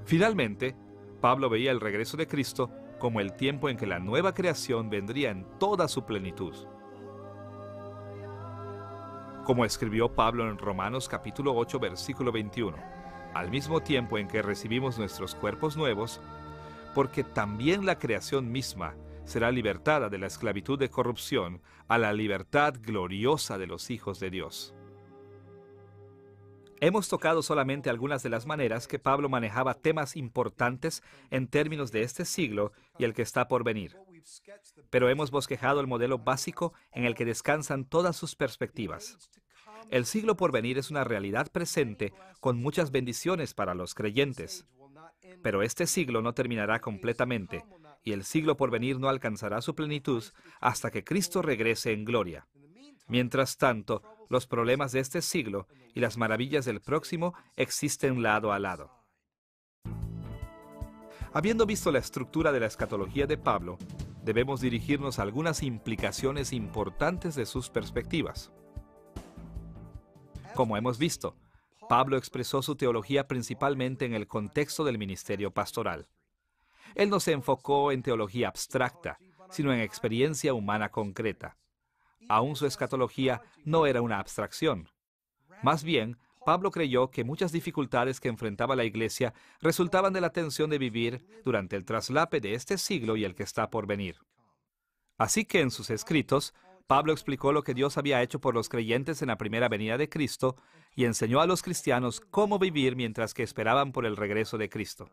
Finalmente, Pablo veía el regreso de Cristo como el tiempo en que la nueva creación vendría en toda su plenitud. Como escribió Pablo en Romanos capítulo 8, versículo 21, al mismo tiempo en que recibimos nuestros cuerpos nuevos, porque también la creación misma será libertada de la esclavitud de corrupción a la libertad gloriosa de los hijos de Dios. Hemos tocado solamente algunas de las maneras que Pablo manejaba temas importantes en términos de este siglo y el que está por venir. Pero hemos bosquejado el modelo básico en el que descansan todas sus perspectivas. El siglo por venir es una realidad presente con muchas bendiciones para los creyentes. Pero este siglo no terminará completamente y el siglo por venir no alcanzará su plenitud hasta que Cristo regrese en gloria. Mientras tanto, los problemas de este siglo y las maravillas del próximo existen lado a lado. Habiendo visto la estructura de la escatología de Pablo, debemos dirigirnos a algunas implicaciones importantes de sus perspectivas. Como hemos visto, Pablo expresó su teología principalmente en el contexto del ministerio pastoral. Él no se enfocó en teología abstracta, sino en experiencia humana concreta. Aún su escatología no era una abstracción. Más bien, Pablo creyó que muchas dificultades que enfrentaba la Iglesia resultaban de la tensión de vivir durante el traslape de este siglo y el que está por venir. Así que en sus escritos, Pablo explicó lo que Dios había hecho por los creyentes en la primera venida de Cristo y enseñó a los cristianos cómo vivir mientras que esperaban por el regreso de Cristo.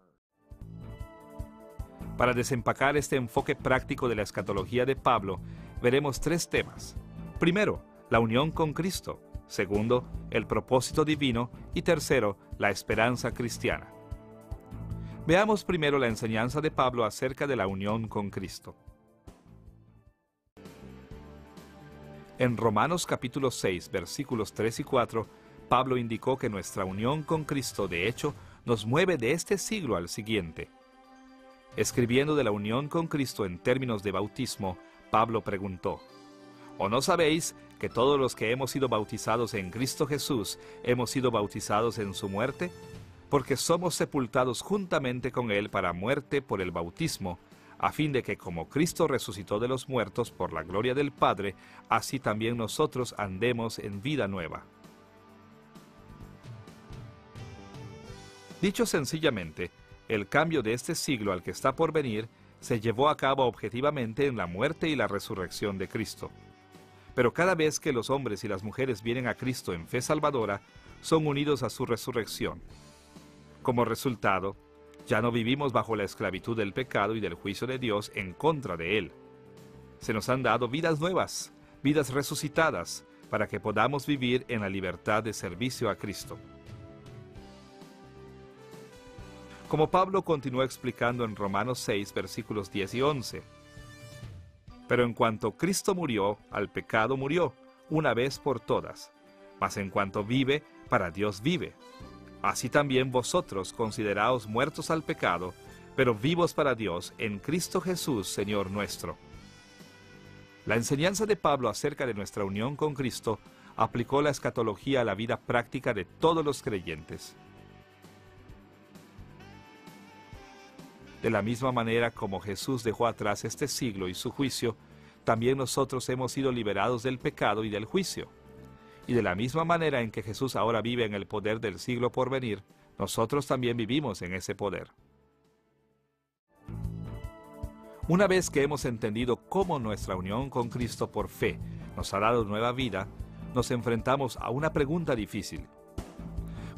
Para desempacar este enfoque práctico de la escatología de Pablo, veremos tres temas. Primero, la unión con Cristo. Segundo, el propósito divino. Y tercero, la esperanza cristiana. Veamos primero la enseñanza de Pablo acerca de la unión con Cristo. En Romanos capítulo 6, versículos 3 y 4, Pablo indicó que nuestra unión con Cristo, de hecho, nos mueve de este siglo al siguiente. Escribiendo de la unión con Cristo en términos de bautismo, Pablo preguntó: ¿O no sabéis que todos los que hemos sido bautizados en Cristo Jesús hemos sido bautizados en su muerte? Porque somos sepultados juntamente con Él para muerte por el bautismo, a fin de que como Cristo resucitó de los muertos por la gloria del Padre, así también nosotros andemos en vida nueva. Dicho sencillamente, el cambio de este siglo al que está por venir se llevó a cabo objetivamente en la muerte y la resurrección de Cristo. Pero cada vez que los hombres y las mujeres vienen a Cristo en fe salvadora, son unidos a su resurrección. Como resultado, ya no vivimos bajo la esclavitud del pecado y del juicio de Dios en contra de Él. Se nos han dado vidas nuevas, vidas resucitadas, para que podamos vivir en la libertad de servicio a Cristo. Como Pablo continuó explicando en Romanos 6, versículos 10 y 11. Pero en cuanto Cristo murió, al pecado murió, una vez por todas. Mas en cuanto vive, para Dios vive. Así también vosotros consideraos muertos al pecado, pero vivos para Dios en Cristo Jesús, Señor nuestro. La enseñanza de Pablo acerca de nuestra unión con Cristo aplicó la escatología a la vida práctica de todos los creyentes. De la misma manera como Jesús dejó atrás este siglo y su juicio, también nosotros hemos sido liberados del pecado y del juicio. Y de la misma manera en que Jesús ahora vive en el poder del siglo por venir, nosotros también vivimos en ese poder. Una vez que hemos entendido cómo nuestra unión con Cristo por fe nos ha dado nueva vida, nos enfrentamos a una pregunta difícil.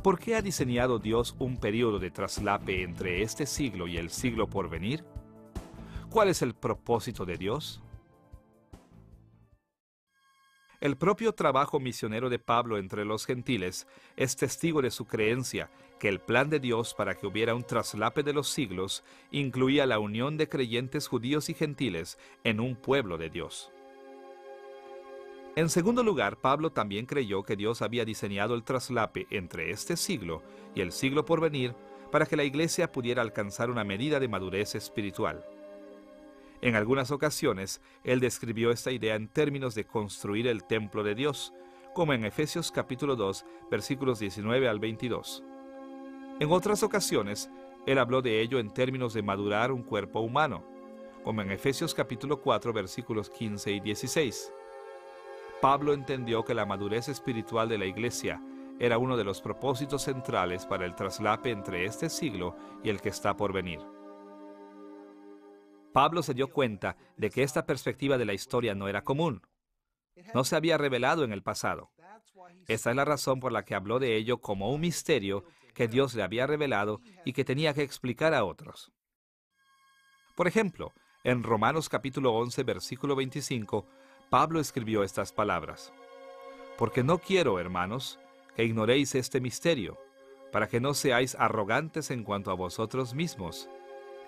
¿Por qué ha diseñado Dios un periodo de traslape entre este siglo y el siglo por venir? ¿Cuál es el propósito de Dios? El propio trabajo misionero de Pablo entre los gentiles es testigo de su creencia que el plan de Dios para que hubiera un traslape de los siglos incluía la unión de creyentes judíos y gentiles en un pueblo de Dios. En segundo lugar, Pablo también creyó que Dios había diseñado el traslape entre este siglo y el siglo por venir para que la Iglesia pudiera alcanzar una medida de madurez espiritual. En algunas ocasiones, él describió esta idea en términos de construir el templo de Dios, como en Efesios capítulo 2, versículos 19 al 22. En otras ocasiones, él habló de ello en términos de madurar un cuerpo humano, como en Efesios capítulo 4, versículos 15 y 16. Pablo entendió que la madurez espiritual de la Iglesia era uno de los propósitos centrales para el traslape entre este siglo y el que está por venir. Pablo se dio cuenta de que esta perspectiva de la historia no era común. No se había revelado en el pasado. Esta es la razón por la que habló de ello como un misterio que Dios le había revelado y que tenía que explicar a otros. Por ejemplo, en Romanos capítulo 11, versículo 25, Pablo escribió estas palabras: «Porque no quiero, hermanos, que ignoréis este misterio, para que no seáis arrogantes en cuanto a vosotros mismos,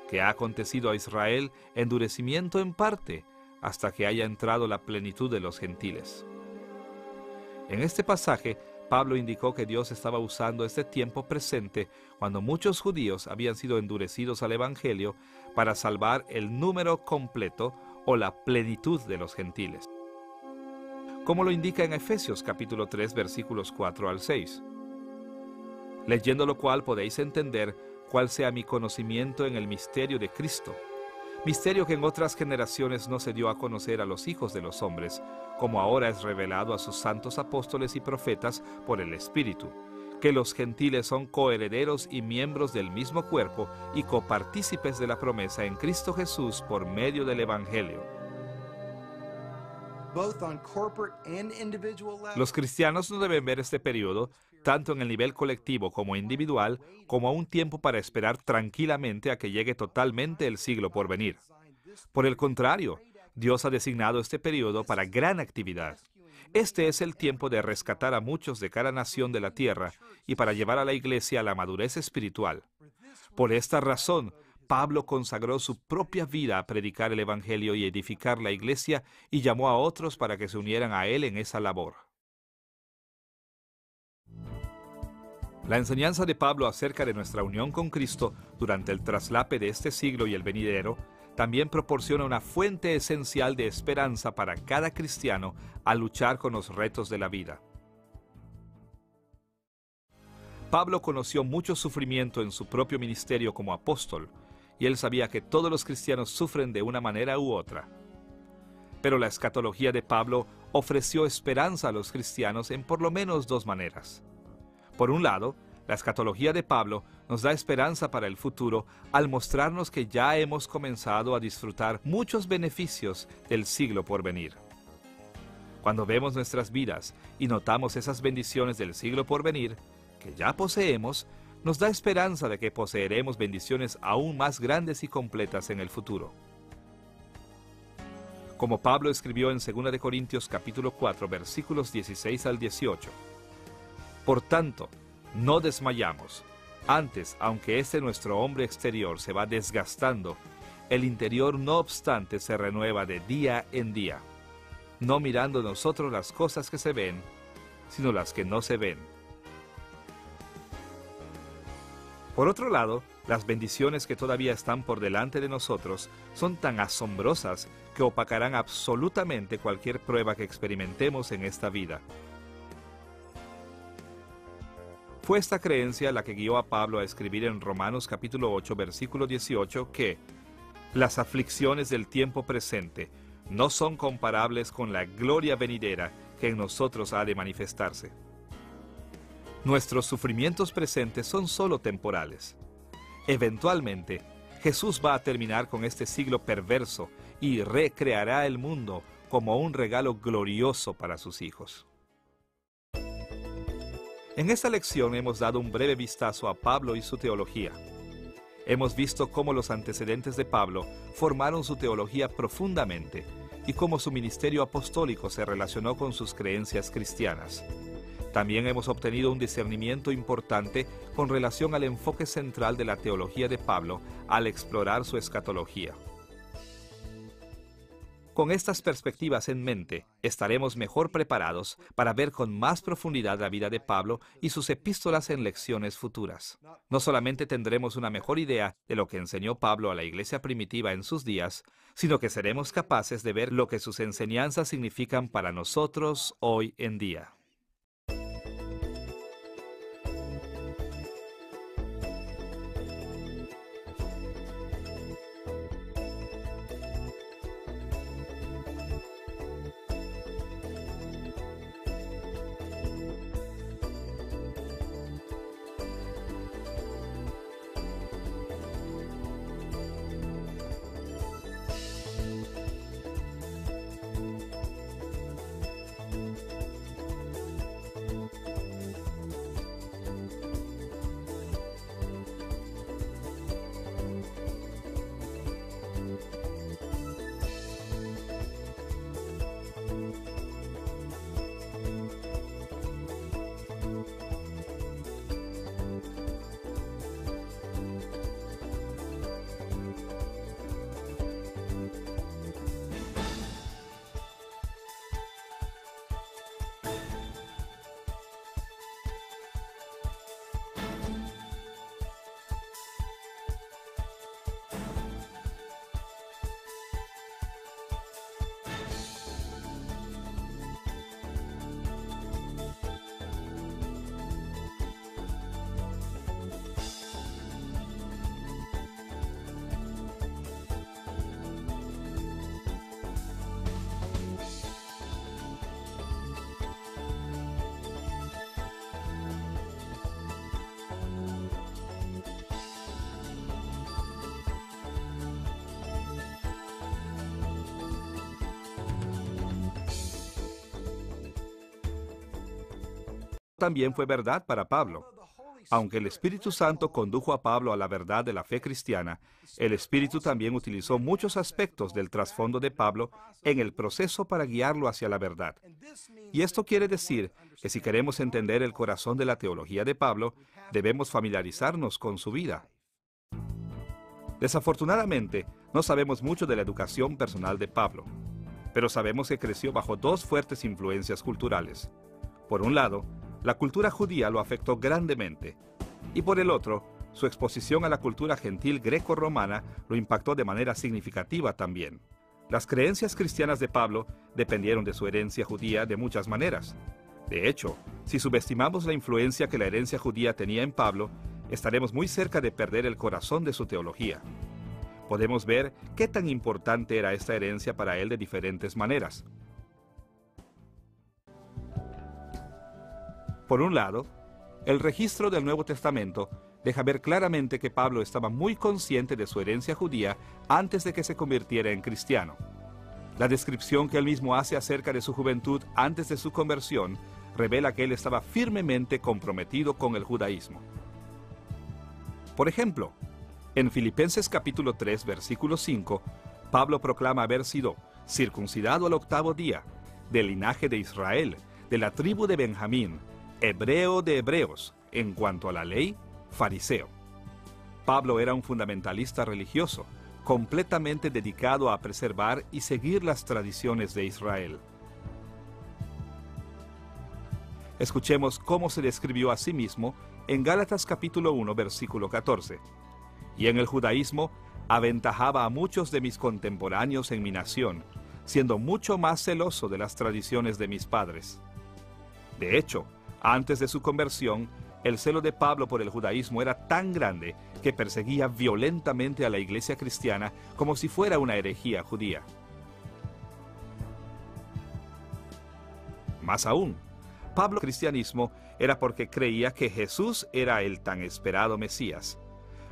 que ha acontecido a Israel endurecimiento en parte, hasta que haya entrado la plenitud de los gentiles». En este pasaje, Pablo indicó que Dios estaba usando este tiempo presente, cuando muchos judíos habían sido endurecidos al Evangelio, para salvar el número completo o la plenitud de los gentiles, como lo indica en Efesios capítulo 3 versículos 4 al 6. Leyendo lo cual podéis entender cuál sea mi conocimiento en el misterio de Cristo, misterio que en otras generaciones no se dio a conocer a los hijos de los hombres, como ahora es revelado a sus santos apóstoles y profetas por el Espíritu, que los gentiles son coherederos y miembros del mismo cuerpo y copartícipes de la promesa en Cristo Jesús por medio del Evangelio. Los cristianos no deben ver este periodo, tanto en el nivel colectivo como individual, como un tiempo para esperar tranquilamente a que llegue totalmente el siglo por venir. Por el contrario, Dios ha designado este periodo para gran actividad. Este es el tiempo de rescatar a muchos de cada nación de la tierra y para llevar a la iglesia a la madurez espiritual. Por esta razón, Pablo consagró su propia vida a predicar el Evangelio y edificar la iglesia y llamó a otros para que se unieran a él en esa labor. La enseñanza de Pablo acerca de nuestra unión con Cristo durante el traslape de este siglo y el venidero también proporciona una fuente esencial de esperanza para cada cristiano al luchar con los retos de la vida. Pablo conoció mucho sufrimiento en su propio ministerio como apóstol, y él sabía que todos los cristianos sufren de una manera u otra. Pero la escatología de Pablo ofreció esperanza a los cristianos en por lo menos dos maneras. Por un lado, la escatología de Pablo nos da esperanza para el futuro al mostrarnos que ya hemos comenzado a disfrutar muchos beneficios del siglo por venir. Cuando vemos nuestras vidas y notamos esas bendiciones del siglo por venir, que ya poseemos, nos da esperanza de que poseeremos bendiciones aún más grandes y completas en el futuro. Como Pablo escribió en 2 de Corintios capítulo 4 versículos 16 al 18. Por tanto, no desmayamos. Antes, aunque este nuestro hombre exterior se va desgastando, el interior no obstante se renueva de día en día, no mirando nosotros las cosas que se ven, sino las que no se ven. Por otro lado, las bendiciones que todavía están por delante de nosotros son tan asombrosas que opacarán absolutamente cualquier prueba que experimentemos en esta vida. Fue esta creencia la que guió a Pablo a escribir en Romanos capítulo 8, versículo 18, que las aflicciones del tiempo presente no son comparables con la gloria venidera que en nosotros ha de manifestarse. Nuestros sufrimientos presentes son solo temporales. Eventualmente, Jesús va a terminar con este siglo perverso y recreará el mundo como un regalo glorioso para sus hijos. En esta lección hemos dado un breve vistazo a Pablo y su teología. Hemos visto cómo los antecedentes de Pablo formaron su teología profundamente y cómo su ministerio apostólico se relacionó con sus creencias cristianas. También hemos obtenido un discernimiento importante con relación al enfoque central de la teología de Pablo al explorar su escatología. Con estas perspectivas en mente, estaremos mejor preparados para ver con más profundidad la vida de Pablo y sus epístolas en lecciones futuras. No solamente tendremos una mejor idea de lo que enseñó Pablo a la iglesia primitiva en sus días, sino que seremos capaces de ver lo que sus enseñanzas significan para nosotros hoy en día. también fue verdad para Pablo. Aunque el Espíritu Santo condujo a Pablo a la verdad de la fe cristiana, el Espíritu también utilizó muchos aspectos del trasfondo de Pablo en el proceso para guiarlo hacia la verdad. Y esto quiere decir que si queremos entender el corazón de la teología de Pablo, debemos familiarizarnos con su vida. Desafortunadamente, no sabemos mucho de la educación personal de Pablo, pero sabemos que creció bajo dos fuertes influencias culturales. Por un lado, la cultura judía lo afectó grandemente, y por el otro, su exposición a la cultura gentil greco-romana lo impactó de manera significativa también. Las creencias cristianas de Pablo dependieron de su herencia judía de muchas maneras. De hecho, si subestimamos la influencia que la herencia judía tenía en Pablo, estaremos muy cerca de perder el corazón de su teología. Podemos ver qué tan importante era esta herencia para él de diferentes maneras. Por un lado, el registro del Nuevo Testamento deja ver claramente que Pablo estaba muy consciente de su herencia judía antes de que se convirtiera en cristiano. La descripción que él mismo hace acerca de su juventud antes de su conversión revela que él estaba firmemente comprometido con el judaísmo. Por ejemplo, en Filipenses capítulo 3, versículo 5, Pablo proclama haber sido circuncidado al 8º día, del linaje de Israel, de la tribu de Benjamín, hebreo de hebreos, en cuanto a la ley, fariseo. Pablo era un fundamentalista religioso, completamente dedicado a preservar y seguir las tradiciones de Israel. Escuchemos cómo se describió a sí mismo en Gálatas capítulo 1, versículo 14. Y en el judaísmo aventajaba a muchos de mis contemporáneos en mi nación, siendo mucho más celoso de las tradiciones de mis padres. De hecho, antes de su conversión, el celo de Pablo por el judaísmo era tan grande que perseguía violentamente a la iglesia cristiana como si fuera una herejía judía. Más aún, Pablo cristianismo era porque creía que Jesús era el tan esperado Mesías.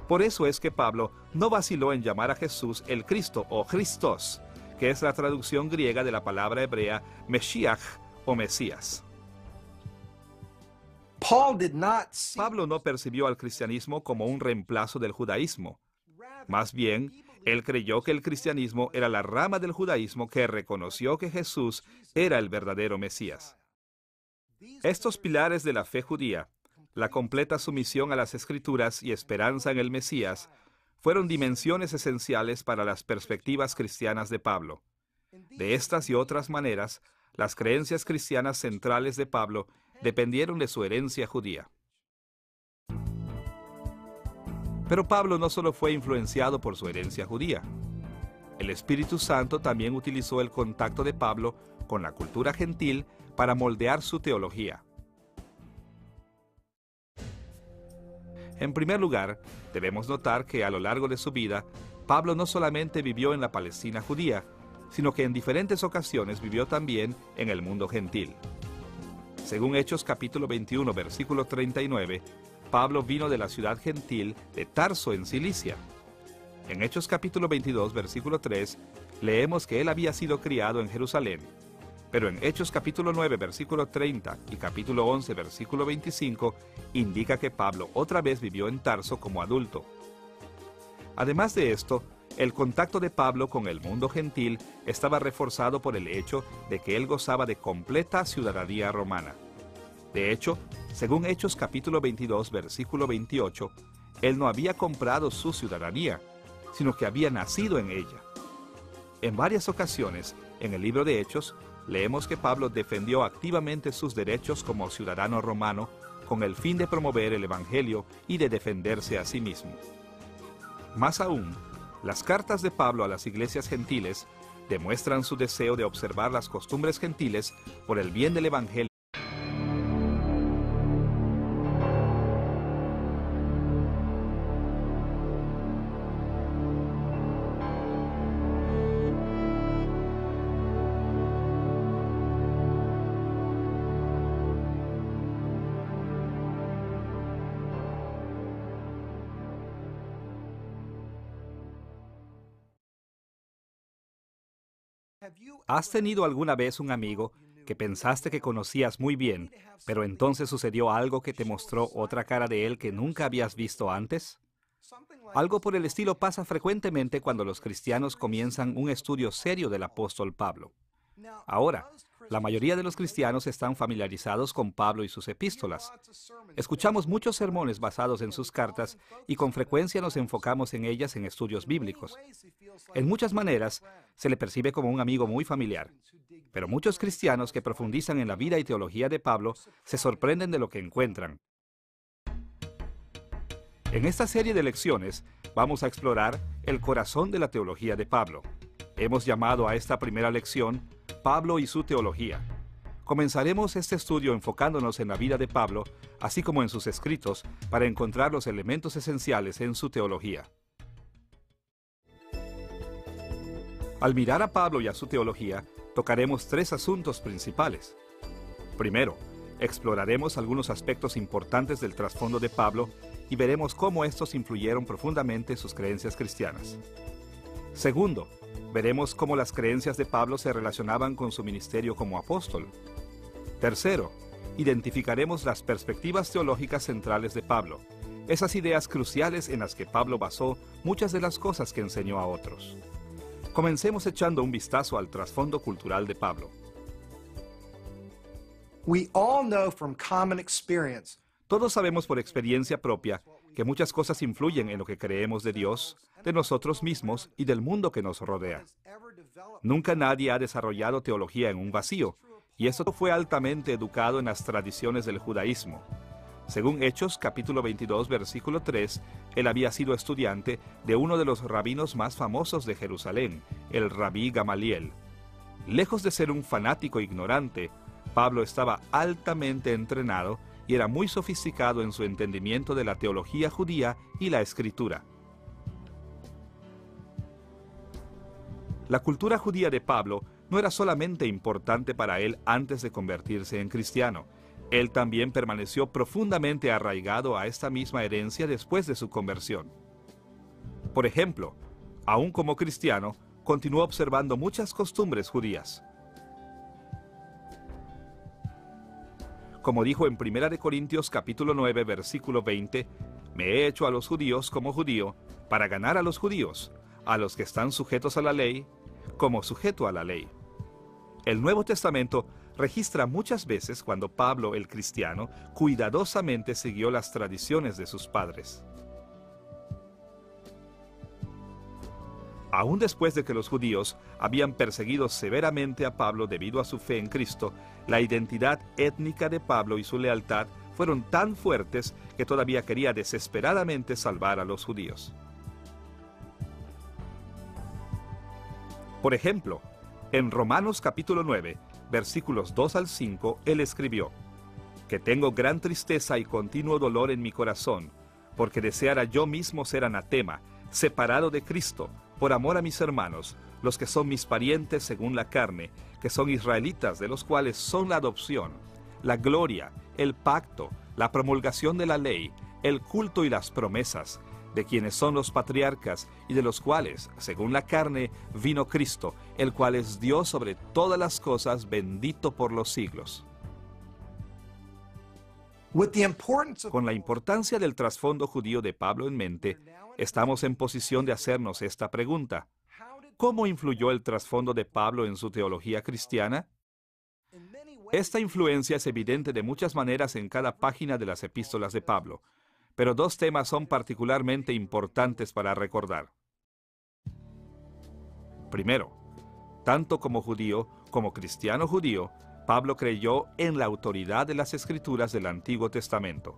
Por eso es que Pablo no vaciló en llamar a Jesús el Cristo o Christos, que es la traducción griega de la palabra hebrea Meshiach o Mesías. Pablo no percibió al cristianismo como un reemplazo del judaísmo. Más bien, él creyó que el cristianismo era la rama del judaísmo que reconoció que Jesús era el verdadero Mesías. Estos pilares de la fe judía, la completa sumisión a las Escrituras y esperanza en el Mesías, fueron dimensiones esenciales para las perspectivas cristianas de Pablo. De estas y otras maneras, las creencias cristianas centrales de Pablo dependieron de su herencia judía. Pero Pablo no solo fue influenciado por su herencia judía. El Espíritu Santo también utilizó el contacto de Pablo con la cultura gentil para moldear su teología. En primer lugar, debemos notar que a lo largo de su vida, Pablo no solamente vivió en la Palestina judía, sino que en diferentes ocasiones vivió también en el mundo gentil. Según Hechos capítulo 21, versículo 39, Pablo vino de la ciudad gentil de Tarso en Cilicia. En Hechos capítulo 22, versículo 3, leemos que él había sido criado en Jerusalén. Pero en Hechos capítulo 9, versículo 30 y capítulo 11, versículo 25, indica que Pablo otra vez vivió en Tarso como adulto. Además de esto, el contacto de Pablo con el mundo gentil estaba reforzado por el hecho de que él gozaba de completa ciudadanía romana. De hecho, según Hechos capítulo 22, versículo 28, él no había comprado su ciudadanía, sino que había nacido en ella. En varias ocasiones, en el libro de Hechos, leemos que Pablo defendió activamente sus derechos como ciudadano romano con el fin de promover el Evangelio y de defenderse a sí mismo. Más aún, las cartas de Pablo a las iglesias gentiles demuestran su deseo de observar las costumbres gentiles por el bien del Evangelio. ¿Has tenido alguna vez un amigo que pensaste que conocías muy bien, pero entonces sucedió algo que te mostró otra cara de él que nunca habías visto antes? Algo por el estilo pasa frecuentemente cuando los cristianos comienzan un estudio serio del apóstol Pablo. Ahora, la mayoría de los cristianos están familiarizados con Pablo y sus epístolas. Escuchamos muchos sermones basados en sus cartas y con frecuencia nos enfocamos en ellas en estudios bíblicos. En muchas maneras, se le percibe como un amigo muy familiar. Pero muchos cristianos que profundizan en la vida y teología de Pablo se sorprenden de lo que encuentran. En esta serie de lecciones vamos a explorar el corazón de la teología de Pablo. Hemos llamado a esta primera lección Pablo y su teología. Comenzaremos este estudio enfocándonos en la vida de Pablo, así como en sus escritos, para encontrar los elementos esenciales en su teología. Al mirar a Pablo y a su teología, tocaremos tres asuntos principales. Primero, exploraremos algunos aspectos importantes del trasfondo de Pablo y veremos cómo estos influyeron profundamente en sus creencias cristianas. Segundo, veremos cómo las creencias de Pablo se relacionaban con su ministerio como apóstol. Tercero, identificaremos las perspectivas teológicas centrales de Pablo, esas ideas cruciales en las que Pablo basó muchas de las cosas que enseñó a otros. Comencemos echando un vistazo al trasfondo cultural de Pablo. We all know from common experience Todos sabemos por experiencia propia que muchas cosas influyen en lo que creemos de Dios, de nosotros mismos y del mundo que nos rodea. Nunca nadie ha desarrollado teología en un vacío, y eso fue altamente educado en las tradiciones del judaísmo. Según Hechos, capítulo 22, versículo 3, él había sido estudiante de uno de los rabinos más famosos de Jerusalén, el rabí Gamaliel. Lejos de ser un fanático ignorante, Pablo estaba altamente entrenado y era muy sofisticado en su entendimiento de la teología judía y la escritura. La cultura judía de Pablo no era solamente importante para él antes de convertirse en cristiano. Él también permaneció profundamente arraigado a esta misma herencia después de su conversión. Por ejemplo, aún como cristiano, continuó observando muchas costumbres judías. Como dijo en 1 Corintios capítulo 9, versículo 20, «Me he hecho a los judíos como judío, para ganar a los judíos, a los que están sujetos a la ley, como sujeto a la ley». El Nuevo Testamento registra muchas veces cuando Pablo, el cristiano, cuidadosamente siguió las tradiciones de sus padres. Aún después de que los judíos habían perseguido severamente a Pablo debido a su fe en Cristo, la identidad étnica de Pablo y su lealtad fueron tan fuertes que todavía quería desesperadamente salvar a los judíos. Por ejemplo, en Romanos capítulo 9, versículos 2 al 5, él escribió: «Que tengo gran tristeza y continuo dolor en mi corazón, porque deseara yo mismo ser anatema, separado de Cristo, por amor a mis hermanos, los que son mis parientes según la carne, que son israelitas, de los cuales son la adopción, la gloria, el pacto, la promulgación de la ley, el culto y las promesas, de quienes son los patriarcas, y de los cuales, según la carne, vino Cristo, el cual es Dios sobre todas las cosas, bendito por los siglos». Con la importancia del trasfondo judío de Pablo en mente, estamos en posición de hacernos esta pregunta: ¿cómo influyó el trasfondo de Pablo en su teología cristiana? Esta influencia es evidente de muchas maneras en cada página de las epístolas de Pablo, pero dos temas son particularmente importantes para recordar. Primero, tanto como judío como cristiano judío, Pablo creyó en la autoridad de las Escrituras del Antiguo Testamento.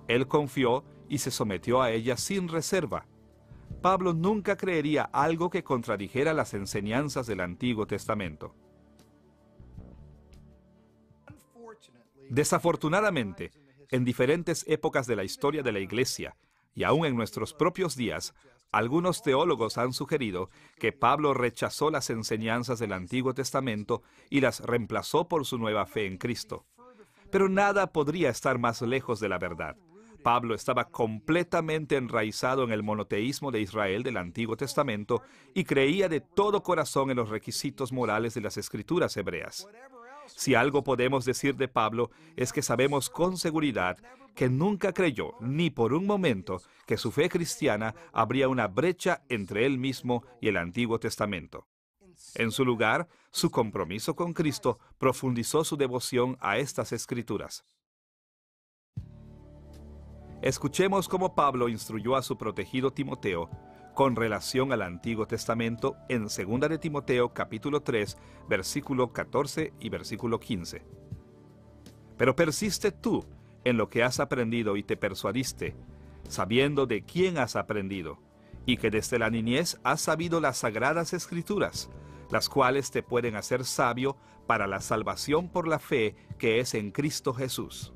Él confió y se sometió a ellas sin reserva. Pablo nunca creería algo que contradijera las enseñanzas del Antiguo Testamento. Desafortunadamente, en diferentes épocas de la historia de la Iglesia, y aún en nuestros propios días, algunos teólogos han sugerido que Pablo rechazó las enseñanzas del Antiguo Testamento y las reemplazó por su nueva fe en Cristo. Pero nada podría estar más lejos de la verdad. Pablo estaba completamente enraizado en el monoteísmo de Israel del Antiguo Testamento y creía de todo corazón en los requisitos morales de las Escrituras hebreas. Si algo podemos decir de Pablo es que sabemos con seguridad que nunca creyó, ni por un momento, que su fe cristiana abría una brecha entre él mismo y el Antiguo Testamento. En su lugar, su compromiso con Cristo profundizó su devoción a estas Escrituras. Escuchemos cómo Pablo instruyó a su protegido Timoteo con relación al Antiguo Testamento en 2 de Timoteo capítulo 3, versículo 14 y versículo 15. Pero persiste tú en lo que has aprendido y te persuadiste, sabiendo de quién has aprendido, y que desde la niñez has sabido las sagradas Escrituras, las cuales te pueden hacer sabio para la salvación por la fe que es en Cristo Jesús.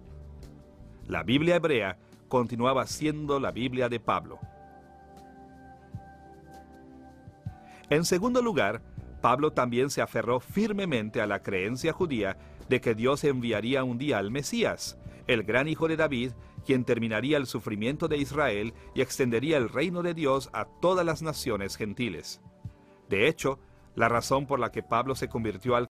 La Biblia hebrea continuaba siendo la Biblia de Pablo. En segundo lugar, Pablo también se aferró firmemente a la creencia judía de que Dios enviaría un día al Mesías, el gran hijo de David, quien terminaría el sufrimiento de Israel y extendería el reino de Dios a todas las naciones gentiles. De hecho, la razón por la que Pablo se convirtió al